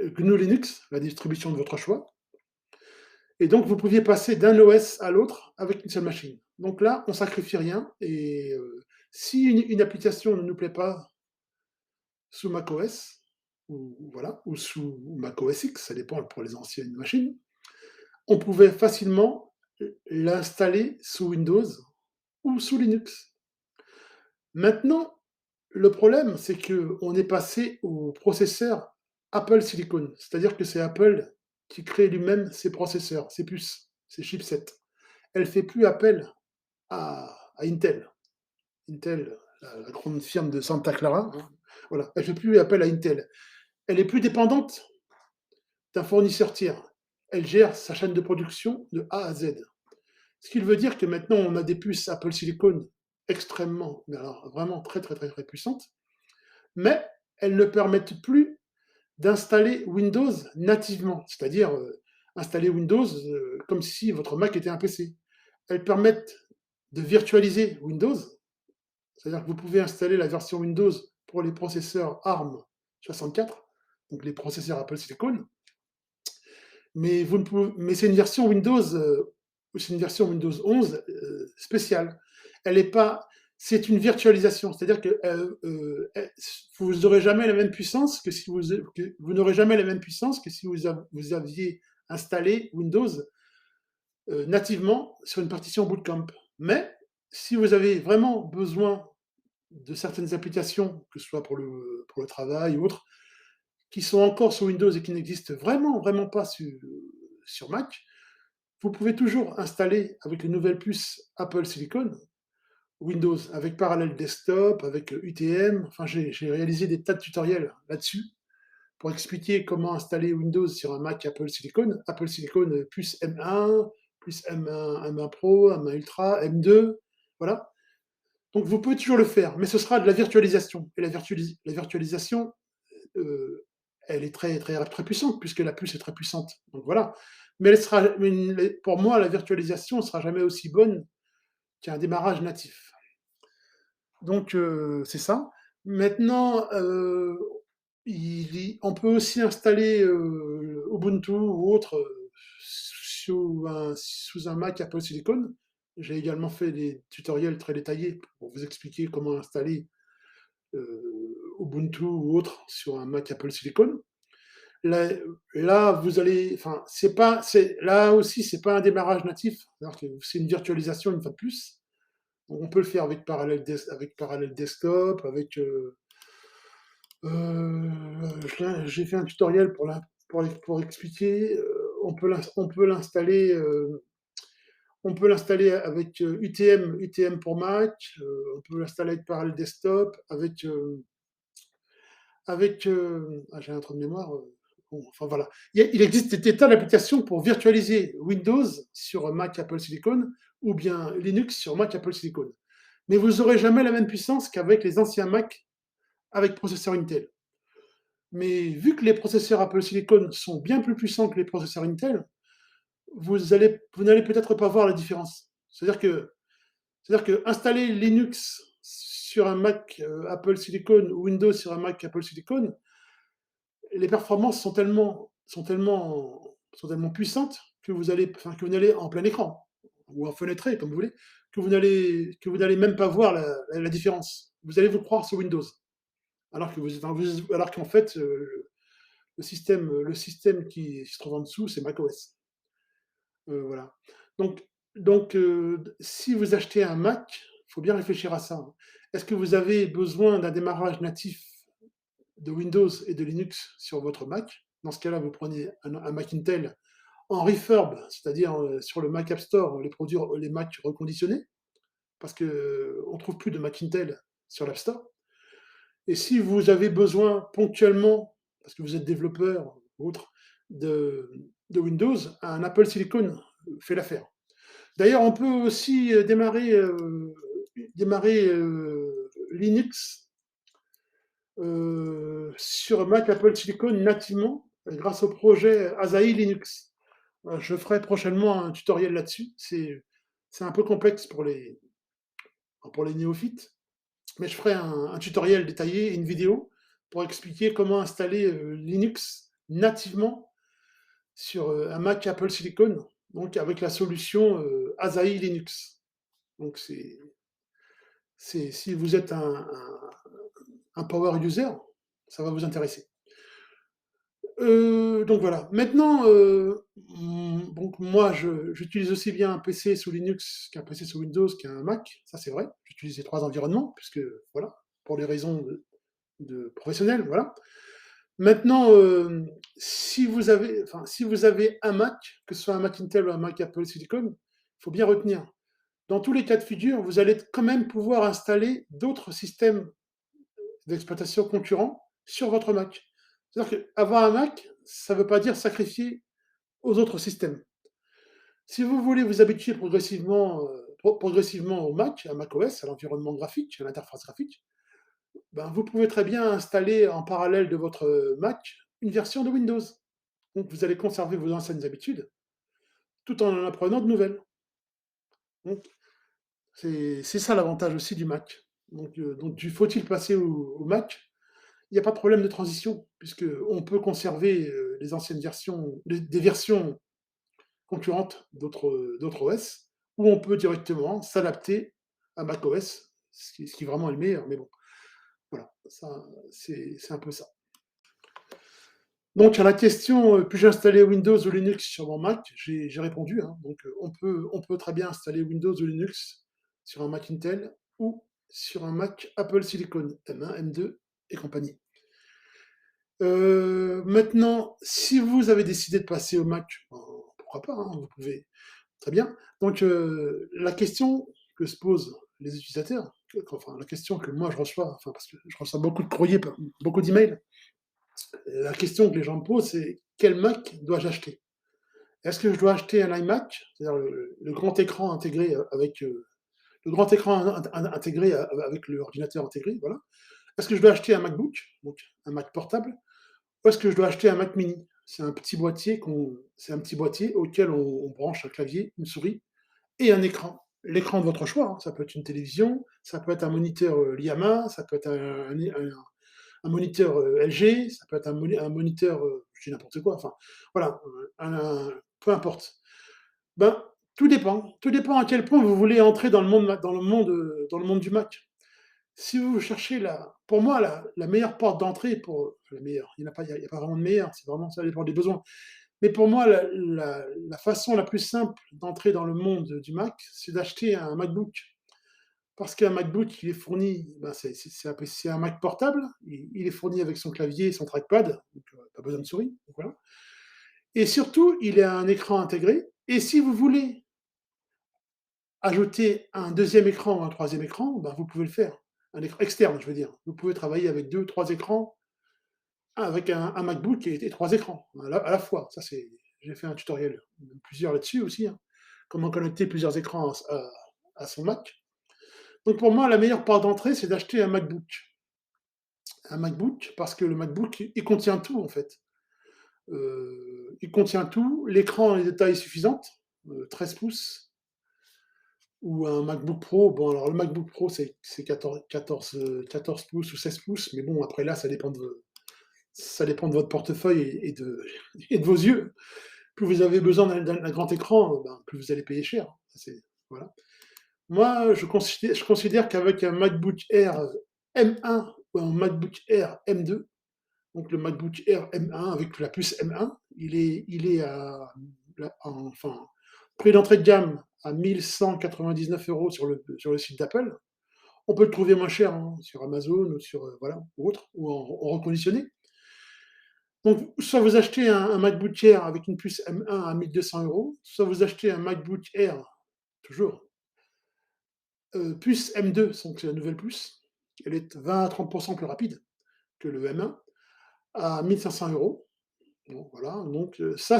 GNU Linux, la distribution de votre choix. Et donc, vous pouviez passer d'un OS à l'autre avec une seule machine. Donc là, on ne sacrifie rien. Et si une application ne nous plaît pas sous macOS, ou sous macOS X, ça dépend pour les anciennes machines, on pouvait facilement l'installer sous Windows ou sous Linux. Maintenant, le problème, c'est qu'on est passé au processeur Apple Silicon. C'est-à-dire que c'est Apple qui crée lui-même ses processeurs, ses puces, ses chipsets. Elle fait plus appel à Intel. Intel, la grande firme de Santa Clara, hein, voilà, elle fait plus appel à Intel. Elle est plus dépendante d'un fournisseur tiers. Elle gère sa chaîne de production de A à Z. Ce qui veut dire que maintenant, on a des puces Apple Silicon extrêmement, mais alors vraiment très, très, très, très puissantes, mais elles ne permettent plus d'installer Windows nativement, c'est-à-dire installer Windows comme si votre Mac était un PC. Elles permettent de virtualiser Windows, c'est-à-dire que vous pouvez installer la version Windows pour les processeurs ARM 64, donc les processeurs Apple Silicon, mais, vous ne pouvez, mais c'est une version Windows, c'est une version Windows 11 spéciale. Elle est pas, c'est une virtualisation, c'est-à-dire que vous n'aurez jamais la même puissance que si vous n'aurez jamais la même puissance que si vous aviez installé Windows nativement sur une partition bootcamp. Mais si vous avez vraiment besoin de certaines applications, que ce soit pour le travail ou autre, qui sont encore sur Windows et qui n'existent vraiment, vraiment pas sur Mac, vous pouvez toujours installer avec les nouvelles puces Apple Silicon, Windows, avec Parallel Desktop, avec UTM. Enfin, j'ai réalisé des tas de tutoriels là-dessus pour expliquer comment installer Windows sur un Mac Apple Silicon plus M1, plus M1, M1 Pro, M1 Ultra, M2, voilà. Donc vous pouvez toujours le faire, mais ce sera de la virtualisation. Et la virtualisation, euh, elle est très, très, très puissante, puisque la puce est très puissante. Donc voilà. Mais, pour moi, la virtualisation ne sera jamais aussi bonne qu'un démarrage natif. Donc c'est ça. Maintenant, on peut aussi installer Ubuntu ou autre sous un Mac Apple Silicon. J'ai également fait des tutoriels très détaillés pour vous expliquer comment installer Ubuntu ou autre sur un Mac Apple Silicon. Là, là vous allez, enfin, là aussi, c'est pas un démarrage natif, c'est une virtualisation une fois de plus. Donc, on peut le faire avec Parallel Desktop, avec. J'ai fait un tutoriel pour expliquer. On peut l'installer. On peut l'installer avec UTM pour Mac. On peut l'installer avec Parallel Desktop, j'ai un trou de mémoire. Bon, enfin voilà. Il existe des tas d'applications pour virtualiser Windows sur Mac Apple Silicon ou bien Linux sur Mac Apple Silicon. Mais vous n'aurez jamais la même puissance qu'avec les anciens Mac avec processeur Intel. Mais vu que les processeurs Apple Silicon sont bien plus puissants que les processeurs Intel, vous n'allez peut-être pas voir la différence. C'est-à-dire que installer Linux sur un Mac Apple Silicon ou Windows sur un Mac Apple Silicon, les performances sont tellement puissantes que vous n'allez en plein écran ou en fenêtré, comme vous voulez, que vous n'allez même pas voir la différence. Vous allez vous croire sur Windows, alors qu'en fait, le système qui se trouve en dessous, c'est macOS. Voilà. Donc, si vous achetez un Mac, il faut bien réfléchir à ça, hein. Est-ce que vous avez besoin d'un démarrage natif de Windows et de Linux sur votre Mac? Dans ce cas-là, vous prenez un Mac Intel en refurb, c'est-à-dire sur le Mac App Store, les Mac reconditionnés, parce qu'on ne trouve plus de Mac Intel sur l'App Store. Et si vous avez besoin ponctuellement, parce que vous êtes développeur ou autre, de Windows, un Apple Silicon fait l'affaire. D'ailleurs, on peut aussi démarrer Linux sur Mac Apple Silicon nativement grâce au projet Asahi Linux. Je ferai prochainement un tutoriel là-dessus. C'est un peu complexe pour les néophytes, mais je ferai un tutoriel détaillé, une vidéo, pour expliquer comment installer Linux nativement sur un Mac Apple Silicon, donc avec la solution Asahi Linux. Donc si vous êtes un power user, ça va vous intéresser. Donc voilà. Maintenant, donc moi, j'utilise aussi bien un PC sous Linux qu'un PC sous Windows qu'un Mac. Ça, c'est vrai. J'utilise les trois environnements, puisque voilà, pour des raisons de professionnelles, voilà. Maintenant, si vous avez un Mac, que ce soit un Mac Intel ou un Mac Apple Silicon, il faut bien retenir, dans tous les cas de figure, vous allez quand même pouvoir installer d'autres systèmes d'exploitation concurrents sur votre Mac. C'est-à-dire qu'avoir un Mac, ça ne veut pas dire sacrifier aux autres systèmes. Si vous voulez vous habituer progressivement au Mac, à macOS, à l'environnement graphique, à l'interface graphique, ben, vous pouvez très bien installer en parallèle de votre Mac une version de Windows. Donc vous allez conserver vos anciennes habitudes tout en apprenant de nouvelles. Donc c'est ça l'avantage aussi du Mac. Donc faut-il passer au Mac? Il n'y a pas de problème de transition, puisqu'on peut conserver les anciennes versions, des versions concurrentes d'autres OS, ou on peut directement s'adapter à macOS, ce qui vraiment est le meilleur. Mais bon, voilà, c'est un peu ça. Donc à la question, puis-je installer Windows ou Linux sur mon Mac? J'ai répondu, hein. Donc on peut très bien installer Windows ou Linux sur un Mac Intel ou sur un Mac Apple Silicon M1, M2 et compagnie. Maintenant, si vous avez décidé de passer au Mac, ben, pourquoi pas, hein, vous pouvez très bien. Donc la question que se posent les utilisateurs, enfin la question que moi je reçois, enfin parce que je reçois beaucoup de courriers, beaucoup d'emails, la question que les gens me posent, c'est: «Quel Mac dois-je acheter? Est-ce que je dois acheter un iMac?» C'est-à-dire le grand écran intégré, avec, le grand écran intégré avec l'ordinateur intégré, voilà. Est-ce que je dois acheter un MacBook, donc un Mac portable, ou est-ce que je dois acheter un Mac mini? C'est un petit boîtier auquel on branche un clavier, une souris et un écran. L'écran de votre choix, hein, ça peut être une télévision, ça peut être un moniteur, Liama, ça peut être un moniteur LG, ça peut être un moniteur, je dis n'importe quoi, enfin voilà, peu importe. Ben, tout dépend à quel point vous voulez entrer dans le monde du Mac. Si vous cherchez pour moi, la meilleure porte d'entrée la meilleure, il y a pas vraiment de meilleure, c'est vraiment ça dépend des besoins. Mais pour moi, la façon la plus simple d'entrer dans le monde du Mac, c'est d'acheter un MacBook. Parce qu'un MacBook, il est fourni, ben, c'est un Mac portable, il est fourni avec son clavier et son trackpad, donc pas besoin de souris, donc voilà. Et surtout, il a un écran intégré. Et si vous voulez ajouter un deuxième écran ou un troisième écran, ben, vous pouvez le faire. Un écran externe, je veux dire. Vous pouvez travailler avec deux, trois écrans, avec un MacBook et trois écrans à la fois. J'ai fait un tutoriel, plusieurs là-dessus aussi, hein. Comment connecter plusieurs écrans à son Mac. Donc pour moi, la meilleure porte d'entrée, c'est d'acheter un MacBook. Un MacBook, parce que le MacBook, il contient tout en fait. Il contient tout, l'écran est de taille suffisante, 13 pouces, ou un MacBook Pro. Bon, alors le MacBook Pro, c'est 14 pouces ou 16 pouces, mais bon, après là, ça dépend de votre portefeuille et de vos yeux. Plus vous avez besoin d'un grand écran, ben, plus vous allez payer cher. Voilà. Moi, je considère qu'avec un MacBook Air M1 ou un MacBook Air M2, donc le MacBook Air M1 avec la puce M1, il est enfin, prix d'entrée de gamme à 1 199 € sur le site d'Apple. On peut le trouver moins cher, hein, sur Amazon ou voilà, ou autre, ou en reconditionné. Donc, soit vous achetez un MacBook Air avec une puce M1 à 1 200 €, soit vous achetez un MacBook Air, toujours, puce M2, donc c'est la nouvelle puce. Elle est 20 à 30 % plus rapide que le M1, à 1 500 €. Bon, voilà, donc ça,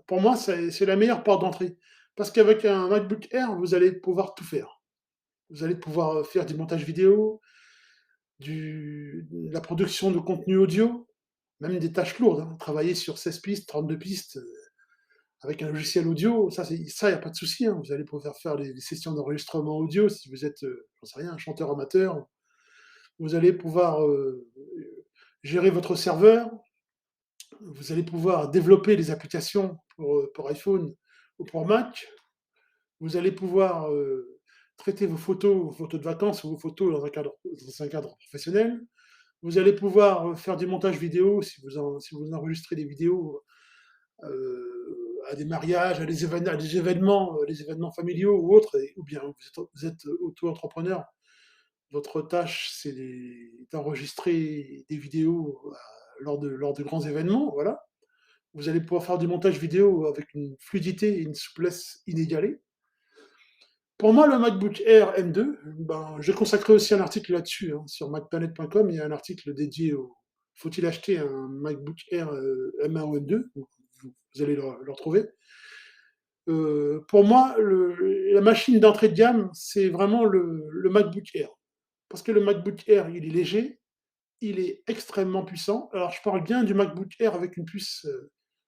pour moi, c'est la meilleure porte d'entrée. Parce qu'avec un MacBook Air, vous allez pouvoir tout faire. Vous allez pouvoir faire du montage vidéo, de la production de contenu audio, même des tâches lourdes, hein. Travailler sur 16 pistes, 32 pistes, avec un logiciel audio, ça, il n'y a pas de souci, hein. Vous allez pouvoir faire des sessions d'enregistrement audio si vous êtes, j'en sais rien, un chanteur amateur. Vous allez pouvoir gérer votre serveur. Vous allez pouvoir développer des applications pour iPhone ou pour Mac. Vous allez pouvoir traiter vos photos de vacances ou vos photos dans un cadre professionnel. Vous allez pouvoir faire du montage vidéo si vous enregistrez des vidéos à des mariages, des événements familiaux ou autres, ou bien vous êtes auto-entrepreneur. Votre tâche, c'est d'enregistrer des vidéos lors de grands événements, voilà. Vous allez pouvoir faire du montage vidéo avec une fluidité et une souplesse inégalées. Pour moi, le MacBook Air M2, ben, j'ai consacré aussi un article là-dessus, hein, sur macplanet.com. Il y a un article dédié au faut-il acheter un MacBook Air M1 ou M2? Vous allez le retrouver. Pour moi, la machine d'entrée de gamme, c'est vraiment le MacBook Air. Parce que le MacBook Air, il est léger, il est extrêmement puissant. Alors, je parle bien du MacBook Air avec une puce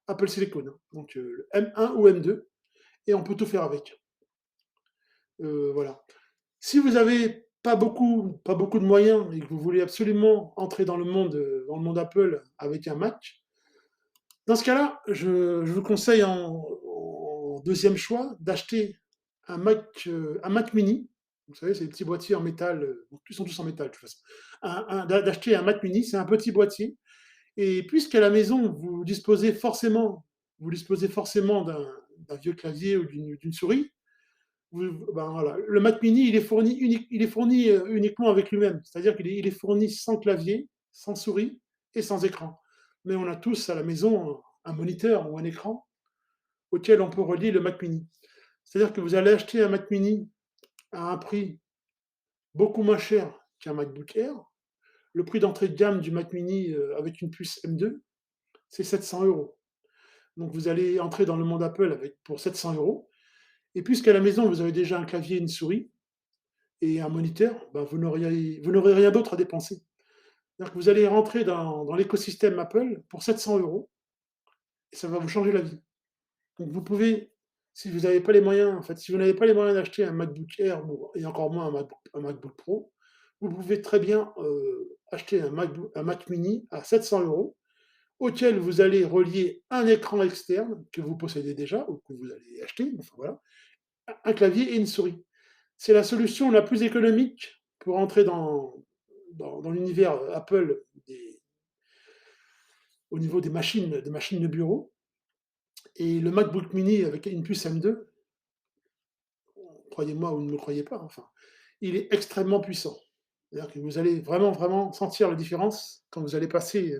Apple Silicon, hein, donc le M1 ou M2, et on peut tout faire avec. Voilà. Si vous n'avez pas beaucoup de moyens et que vous voulez absolument entrer dans le monde Apple avec un Mac, dans ce cas-là, je vous conseille en deuxième choix d'acheter un Mac mini. Vous savez, c'est des petits boîtiers en métal, ils sont tous en métal de toute façon. D'acheter un Mac mini, c'est un petit boîtier. Et puisqu'à la maison, vous disposez forcément d'un vieux clavier ou d'une souris, ben voilà. Le Mac mini, il est fourni uniquement avec lui-même. C'est-à-dire il est fourni sans clavier, sans souris et sans écran. Mais on a tous à la maison un moniteur ou un écran auquel on peut relier le Mac mini. C'est-à-dire que vous allez acheter un Mac mini à un prix beaucoup moins cher qu'un MacBook Air. Le prix d'entrée de gamme du Mac mini avec une puce M2, c'est 700 euros. Donc vous allez entrer dans le monde Apple pour 700 euros. Et puisqu'à la maison, vous avez déjà un clavier et une souris, et un moniteur, ben, vous n'aurez rien d'autre à dépenser. C'est-à-dire que vous allez rentrer dans l'écosystème Apple pour 700 euros et ça va vous changer la vie. Donc vous pouvez, si vous n'avez pas les moyens, en fait, si vous n'avez pas les moyens d'acheter un MacBook Air et encore moins un MacBook Pro, vous pouvez très bien acheter un Mac mini à 700 euros auquel vous allez relier un écran externe que vous possédez déjà ou que vous allez acheter, enfin voilà, un clavier et une souris. C'est la solution la plus économique pour entrer dans l'univers Apple au niveau des machines de bureau. Et le MacBook Mini avec une puce M2, croyez-moi ou ne me croyez pas, enfin, il est extrêmement puissant. C'est-à-dire que vous allez vraiment, vraiment sentir la différence quand vous allez passer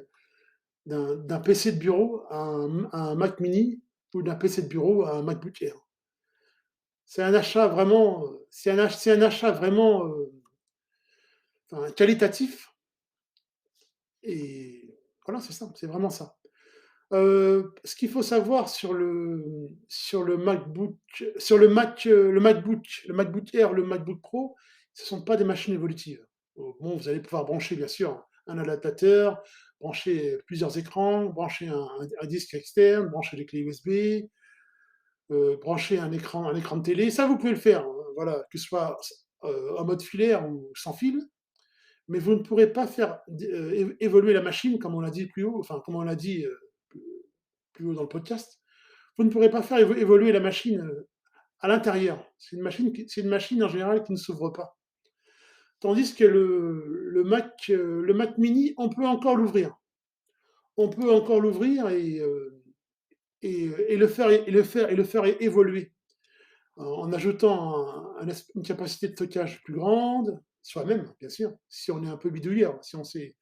d'un PC de bureau à un Mac Mini ou d'un PC de bureau à un MacBook Air. C'est un achat vraiment, c'est un achat vraiment enfin, qualitatif. Et voilà, c'est ça, c'est vraiment ça. Ce qu'il faut savoir sur le MacBook, sur le MacBook Air, le MacBook Pro, ce ne sont pas des machines évolutives. Bon, vous allez pouvoir brancher, bien sûr, un adaptateur, brancher plusieurs écrans, brancher un disque externe, brancher des clés USB, brancher un écran de télé. Ça, vous pouvez le faire, hein, voilà, que ce soit en mode filaire ou sans fil. Mais vous ne pourrez pas faire évoluer la machine, comme on l'a dit plus haut, enfin, comme on l'a dit plus haut dans le podcast. Vous ne pourrez pas faire évoluer la machine à l'intérieur. C'est une machine en général qui ne s'ouvre pas. Tandis que le Mac Mini, on peut encore l'ouvrir. On peut encore l'ouvrir et le faire évoluer en ajoutant une capacité de stockage plus grande, soi-même, bien sûr, si on est un peu bidouilleur, si on sait,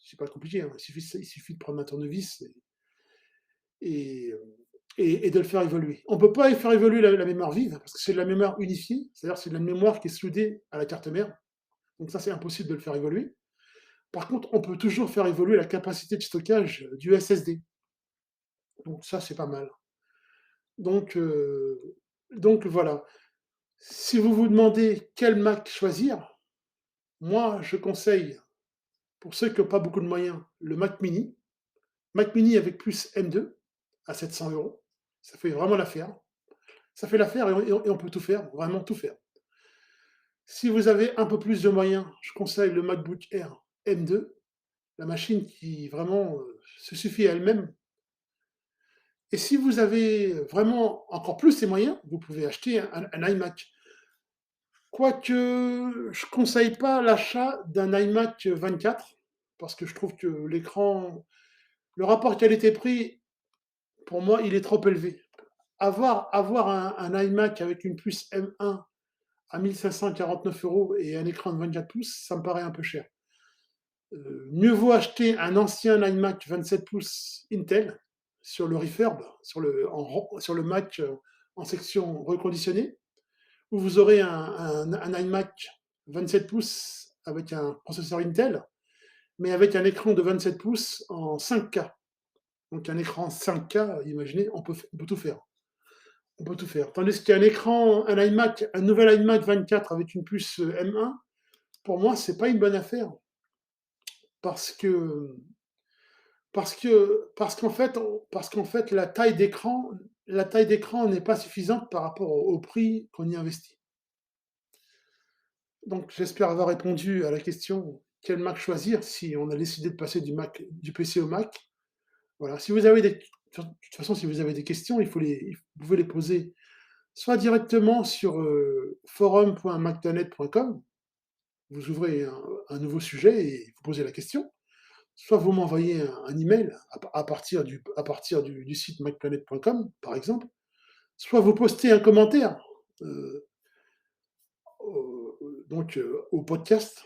c'est pas compliqué, hein, il suffit de prendre un tournevis et, et de le faire évoluer. On ne peut pas faire évoluer la mémoire vive, parce que c'est de la mémoire unifiée, c'est-à-dire c'est de la mémoire qui est soudée à la carte mère, donc ça c'est impossible de le faire évoluer. Par contre, on peut toujours faire évoluer la capacité de stockage du SSD. Donc ça c'est pas mal. Donc, donc voilà. Si vous vous demandez quel Mac choisir, moi je conseille, pour ceux qui n'ont pas beaucoup de moyens, le Mac Mini. Mac Mini avec plus M2 à 700 euros. Ça fait vraiment l'affaire. Ça fait l'affaire et on peut tout faire, vraiment tout faire. Si vous avez un peu plus de moyens, je conseille le MacBook Air M2, la machine qui vraiment se suffit à elle-même. Et si vous avez vraiment encore plus les moyens, vous pouvez acheter un iMac. Quoique, je ne conseille pas l'achat d'un iMac 24, parce que je trouve que le rapport qualité-prix, pour moi, il est trop élevé. Avoir un iMac avec une puce M1 à 1 549 € et un écran de 24 pouces, ça me paraît un peu cher. Mieux vaut acheter un ancien iMac 27 pouces Intel sur le refurb, sur le Mac, en section reconditionnée, où vous aurez un iMac 27 pouces avec un processeur Intel, mais avec un écran de 27 pouces en 5K. Donc un écran 5K, imaginez, on peut tout faire. On peut tout faire. Tandis qu'un écran, un nouvel iMac 24 avec une puce M1, pour moi, c'est pas une bonne affaire. Parce que, parce qu'en fait, la taille d'écran n'est pas suffisante par rapport au prix qu'on y investit. Donc, j'espère avoir répondu à la question quel Mac choisir si on a décidé de passer du PC au Mac. Voilà. Si vous avez des, de toute façon, si vous avez des questions, vous pouvez les poser soit directement sur forum.macplanet.com, vous ouvrez un nouveau sujet et vous posez la question, soit vous m'envoyez un email à partir du site macplanet.com, par exemple, soit vous postez un commentaire au podcast.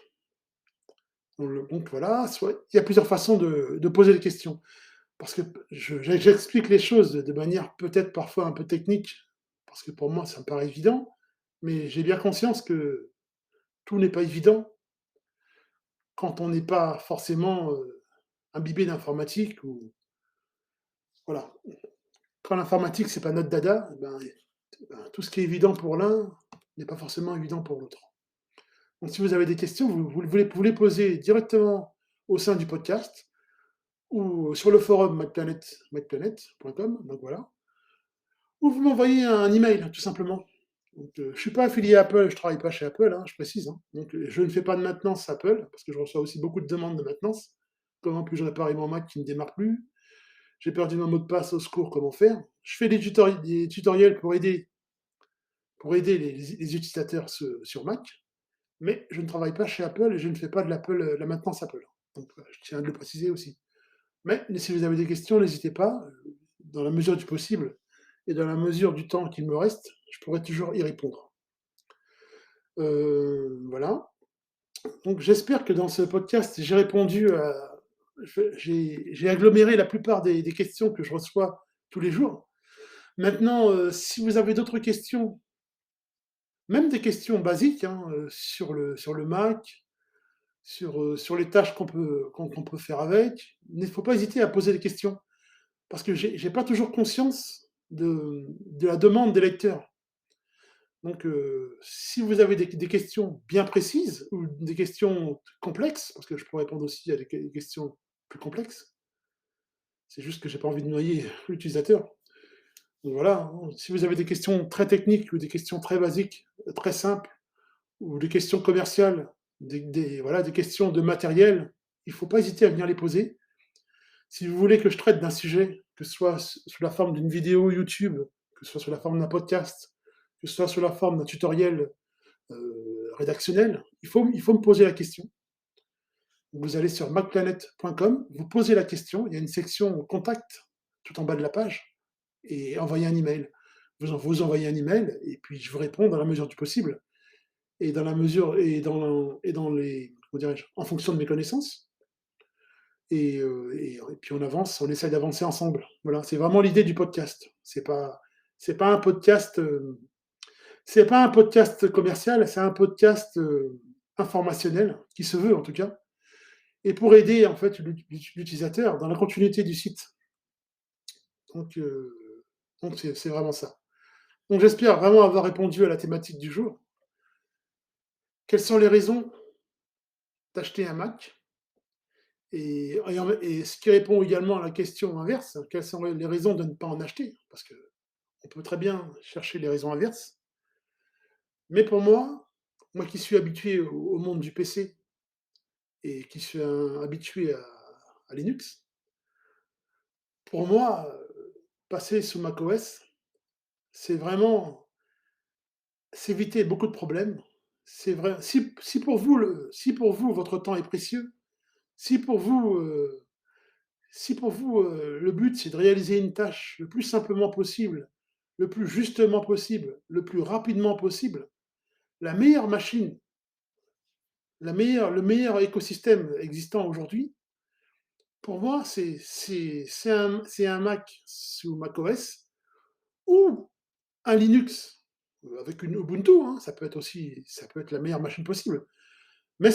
Donc voilà, il y a plusieurs façons de poser les questions. Parce que j'explique les choses de manière peut-être parfois un peu technique, parce que pour moi ça me paraît évident, mais j'ai bien conscience que tout n'est pas évident quand on n'est pas forcément imbibé d'informatique ou voilà. Quand l'informatique c'est pas notre dada, ben, tout ce qui est évident pour l'un n'est pas forcément évident pour l'autre. Donc si vous avez des questions, vous les posez directement au sein du podcast ou sur le forum macplanet.com, donc voilà. Ou vous m'envoyez un email, tout simplement. Donc, je ne suis pas affilié à Apple, je ne travaille pas chez Apple, hein, je précise. Hein. Donc, je ne fais pas de maintenance Apple, parce que je reçois aussi beaucoup de demandes de maintenance. Comment puis-je réparer mon Mac qui ne démarre plus? J'ai perdu mon mot de passe, au secours, comment faire? Je fais des tutoriels pour aider les utilisateurs sur Mac, mais je ne travaille pas chez Apple et je ne fais pas de la maintenance Apple. Donc, je tiens à le préciser aussi. Mais si vous avez des questions, n'hésitez pas, dans la mesure du possible et dans la mesure du temps qu'il me reste, je pourrai toujours y répondre. Voilà. Donc j'espère que dans ce podcast, j'ai aggloméré la plupart des questions que je reçois tous les jours. Maintenant, si vous avez d'autres questions, même des questions basiques, hein, sur le Mac, sur les tâches qu'on peut faire avec, il ne faut pas hésiter à poser des questions. Parce que j'ai pas toujours conscience de la demande des lecteurs. Donc, si vous avez des questions bien précises ou des questions complexes, parce que je peux répondre aussi à des questions plus complexes, c'est juste que j'ai pas envie de noyer l'utilisateur. Donc voilà, hein, si vous avez des questions très techniques ou des questions très basiques, très simples, ou des questions commerciales, voilà, des questions de matériel, il faut pas hésiter à venir les poser. Si vous voulez que je traite d'un sujet, que ce soit sous la forme d'une vidéo YouTube, que ce soit sous la forme d'un podcast, que ce soit sous la forme d'un tutoriel rédactionnel, il faut me poser la question. Vous allez sur macplanet.com, vous posez la question, il y a une section contact tout en bas de la page, et envoyez un email. Vous envoyez un email, et puis je vous réponds dans la mesure du possible, et dans la mesure, et dans les, comment dirais-je, en fonction de mes connaissances. Et puis on avance, on essaie d'avancer ensemble. Voilà, c'est vraiment l'idée du podcast. C'est pas un podcast, c'est pas un podcast commercial, c'est un podcast informationnel qui se veut en tout cas, et pour aider en fait l'utilisateur dans la continuité du site. Donc, c'est vraiment ça. Donc j'espère vraiment avoir répondu à la thématique du jour. Quelles sont les raisons d'acheter un Mac? Et ce qui répond également à la question inverse, quelles sont les raisons de ne pas en acheter? Parce qu'on peut très bien chercher les raisons inverses. Mais pour moi qui suis habitué au monde du PC et qui suis habitué à Linux, pour moi, passer sous macOS, c'est vraiment s'éviter beaucoup de problèmes. C'est vrai, si pour vous votre temps est précieux, si pour vous, le but, c'est de réaliser une tâche le plus simplement possible, le plus justement possible, le plus rapidement possible, la meilleure machine le meilleur écosystème existant aujourd'hui, pour moi, c'est un Mac sous macOS ou un Linux, avec une Ubuntu, hein, ça peut être la meilleure machine possible. Mais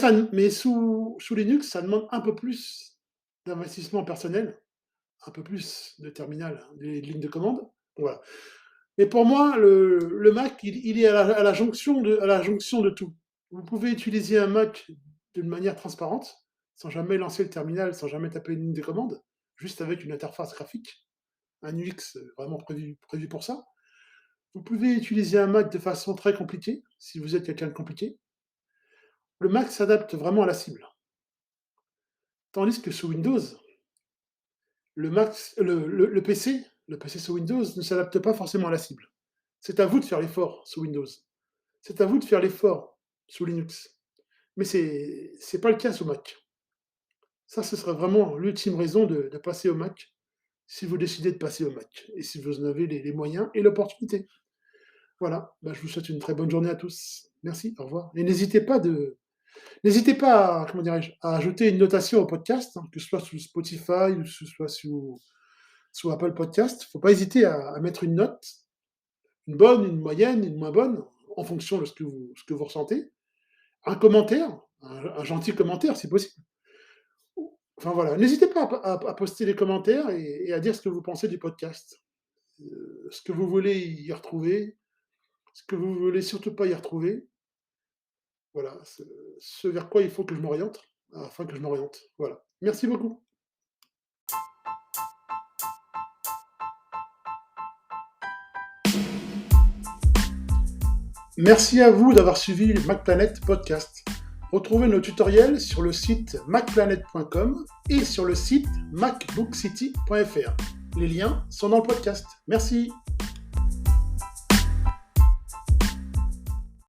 sous Linux, ça demande un peu plus d'investissement personnel, un peu plus de terminal, des lignes de commande, voilà. Mais pour moi, le Mac, il est à la jonction de tout. Vous pouvez utiliser un Mac d'une manière transparente, sans jamais lancer le terminal, sans jamais taper une ligne de commande, juste avec une interface graphique, un UX vraiment prévu pour ça. Vous pouvez utiliser un Mac de façon très compliquée, si vous êtes quelqu'un de compliqué. Le Mac s'adapte vraiment à la cible. Tandis que sous Windows, le PC sous Windows ne s'adapte pas forcément à la cible. C'est à vous de faire l'effort sous Windows. C'est à vous de faire l'effort sous Linux. Mais c'est pas le cas sous Mac. Ça, ce serait vraiment l'ultime raison de passer au Mac, si vous décidez de passer au Mac et si vous en avez les moyens et l'opportunité. Voilà, bah, je vous souhaite une très bonne journée à tous. Merci, au revoir et n'hésitez pas à, comment dirais-je, à ajouter une notation au podcast, hein, que ce soit sous Spotify ou que ce soit sous Apple Podcast. Faut pas hésiter à mettre une note, une bonne, une moyenne, une moins bonne, en fonction de ce que vous ressentez. Un commentaire, un gentil commentaire si possible. Enfin voilà, n'hésitez pas à poster les commentaires et à dire ce que vous pensez du podcast. Ce que vous voulez y retrouver, ce que vous voulez surtout pas y retrouver. Voilà, ce vers quoi il faut que je m'oriente, afin que je m'oriente. Voilà. Merci beaucoup. Merci à vous d'avoir suivi le MacPlanet Podcast. Retrouvez nos tutoriels sur le site macplanet.com et sur le site macbookcity.fr. Les liens sont dans le podcast. Merci.